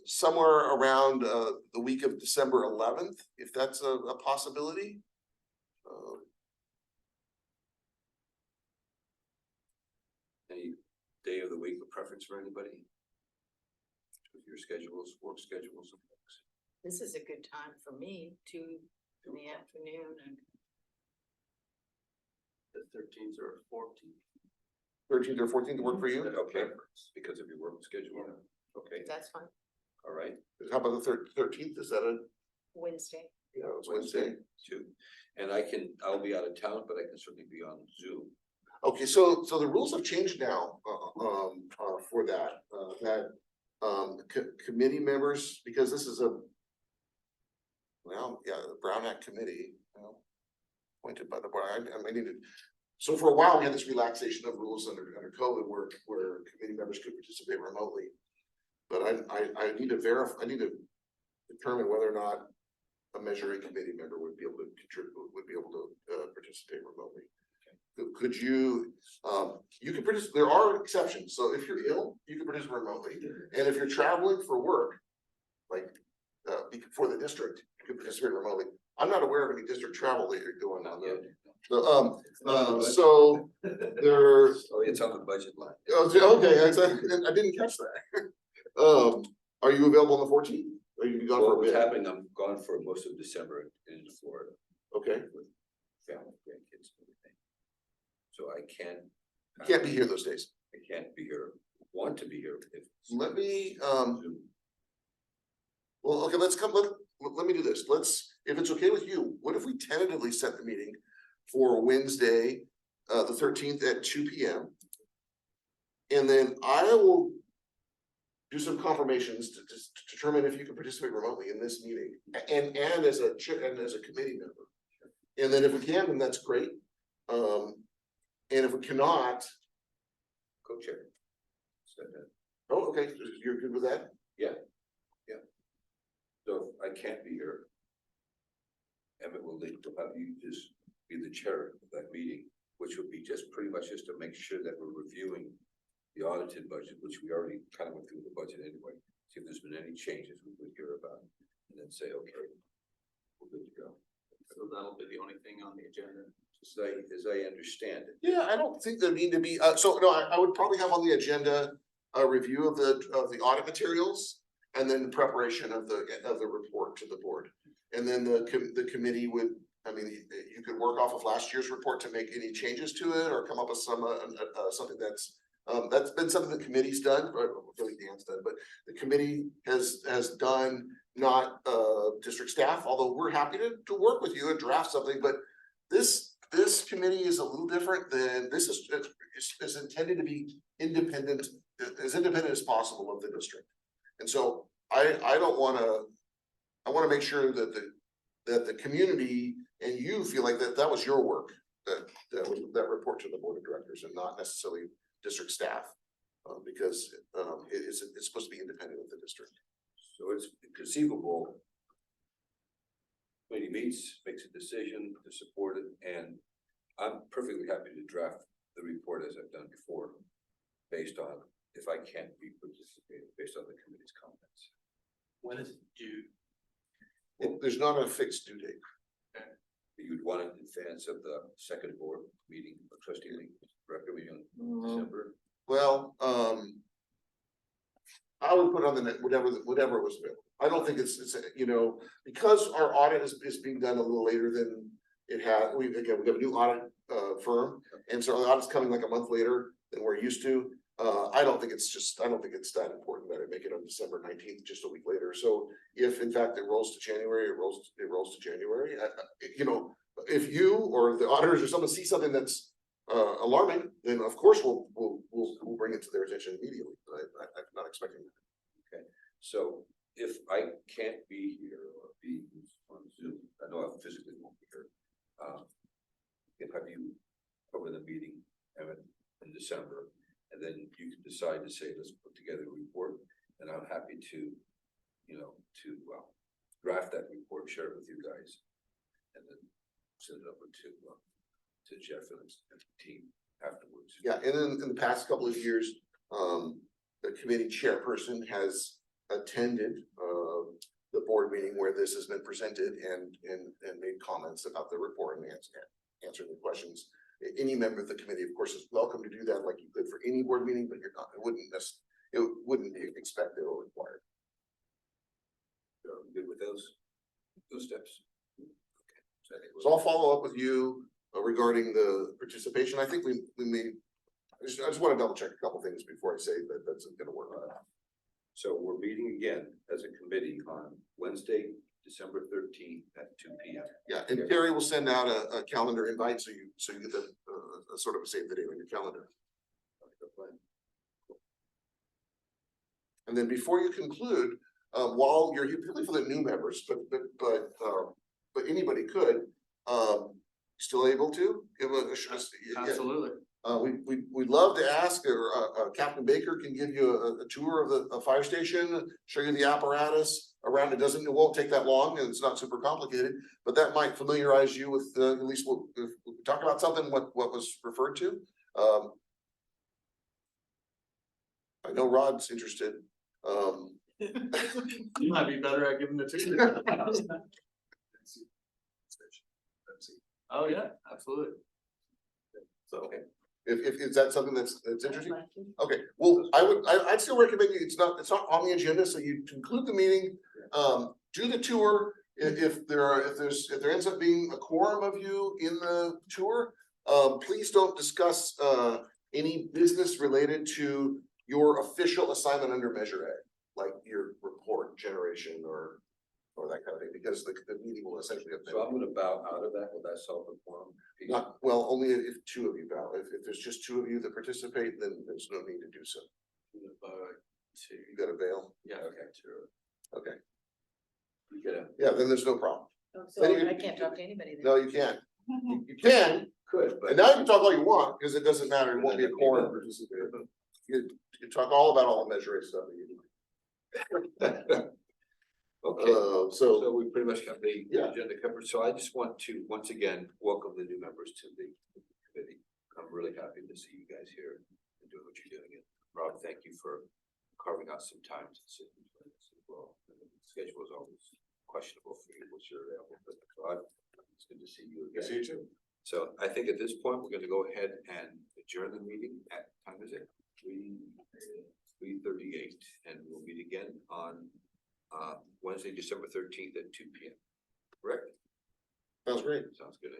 somewhere around the week of December 11th, if that's a possibility. Any day of the week of preference for anybody? With your schedules, work schedules and things. This is a good time for me, 2 in the afternoon, and The 13th or 14th. 13th or 14th work for Is you? that okay, because of your work schedule? Okay, that's fine. all right. How about the 13th? Is that Wednesday. it's Wednesday? Too. And I'll be out of town, but I can certainly be on Zoom. Okay, so the rules have changed now, for that, committee members, because this is the Brown Act committee, appointed by the board. I need to, so for a while, we had this relaxation of rules under COVID where committee members could participate remotely. But I need to verify, I need to determine whether or not a Measure A committee member would be able to participate remotely. Could you, you can participate, there are exceptions, so if you're ill, you can participate remotely, and if you're traveling for work, like, for the district, you can participate remotely. I'm not aware of any district travel that you're doing on the, so there. Oh, it's on the budget line. Okay, I didn't catch that. Are you available on the 14th? Or you be gone for Well, a what's bit? happening, I'm gone for most of December in Florida Okay, with family, grandkids and everything. So I can't. you can't be here those days. I can't be here, want to be here if. Let me, Zoom. well, okay, let me do this. If it's okay with you, what if we tentatively set the meeting for Wednesday, the 13th at 2 p.m. And then I will do some confirmations to determine if you can participate remotely in this meeting and as a committee member. And then if we can, then that's great. And if we cannot, Co-chair. So, oh, okay, you're good with that? yeah. So if I can't be here, Emmett will have you just be the chair of that meeting, which would be pretty much just to make sure that we're reviewing the audited budget, which we already kind of went through the budget anyway. See if there's been any changes we would hear about, and then say, okay, we're good to go. So that'll be the only thing on the agenda. As I understand it. Yeah, I don't think there need to be, so no, I would probably have on the agenda a review of the audit materials and then preparation of the report to the board. And then the committee would, I mean, you could work off of last year's report to make any changes to it or come up with something that's been something the committee's done, but really Dan's done, but the committee has done, not district staff, although we're happy to work with you and draft something, but this committee is a little different than, this is intended to be independent as possible of the district. And so I wanna make sure that the community and you feel like that was your work, that report to the board of directors and not necessarily district staff. because, it's supposed to be independent of the district. So it's conceivable. Committee meets, makes a decision to support it, and I'm perfectly happy to draft the report as I've done before. Based on, if I can't be participating, based on the committee's comments. When is it due? There's not a fixed due date. You'd want it in advance of the second board meeting, or trustee meeting, director meeting in December. Well, I would put on the net, whatever was available. I don't think it's, because our audit is being done a little later than it had, we have a new audit, firm. And so the audit's coming like a month later than we're used to. I don't think it's that important that I make it on December 19th, just a week later. So if in fact it rolls to January, it rolls to January. If you or the auditors or someone see something that's alarming, then of course we'll bring it to their attention immediately. But I'm not expecting that. Okay, so if I can't be here or be on Zoom, I know I physically won't be here. If have you cover the meeting in December, and then you can decide to say, let's put together a report, and I'm happy to, draft that report, share it with you guys, and then send it over to Jeff and the team afterwards. Yeah, and then in the past couple of years, the committee chairperson has attended the board meeting where this has been presented and made comments about the report and answered the questions. Any member of the committee, of course, is welcome to do that like you could for any board meeting, but it wouldn't be expected or required. So I'm good with those steps. Okay. So I think So I'll follow up with you regarding the participation. I think we may, I just want to double check a couple things before I say that that's gonna work. So we're meeting again as a committee on Wednesday, December 13th at 2 p.m. Yeah, and Terry will send out a calendar invite, so you get the sort of a save the date on your calendar. And then before you conclude, while you're here, particularly for the new members, but anybody could, still able to give Absolutely. we'd love to ask, or Captain Baker can give you a tour of the fire station, show you the apparatus around. It won't take that long, and it's not super complicated, but that might familiarize you with at least if we talk about something, what was referred to. I know Rod's interested. You might be better at giving the ticket. Oh, yeah, absolutely. So if is that something that's interesting? Okay, well, I'd still recommend you, it's not on the agenda, so you conclude the meeting, do the tour. If there ends up being a quorum of you in the tour, please don't discuss any business related to your official assignment under Measure A, like your report generation or that kind of thing, because the meeting will essentially have been. So I'm gonna bow out of that. Will that solve the quorum? Not, well, only if two of you bow. If there's just two of you that participate, then there's no need to do so. You gotta bail? Yeah, Okay. Okay, You get yeah, then there's no problem. So I can't talk to anybody then. No, you can't. You can, could, but and now you can talk all you want, because it doesn't matter, it won't be a quorum participant. You can talk all about all the Measure A stuff that you do. okay. So, So we pretty much got the Yeah. agenda covered. So I just want to once again welcome the new members to the committee. I'm really happy to see you guys here and doing what you're doing. And Rob, thank you for carving out some time to sit and play this as well. And the schedule is always questionable for you, which you're available, but Rod, it's good to see you again. see you too. So I think at this point, we're gonna go ahead and adjourn the meeting at, time is it? 3:38, and we'll meet again on Wednesday, December 13th at 2 p.m. Correct? Sounds great. Sounds good.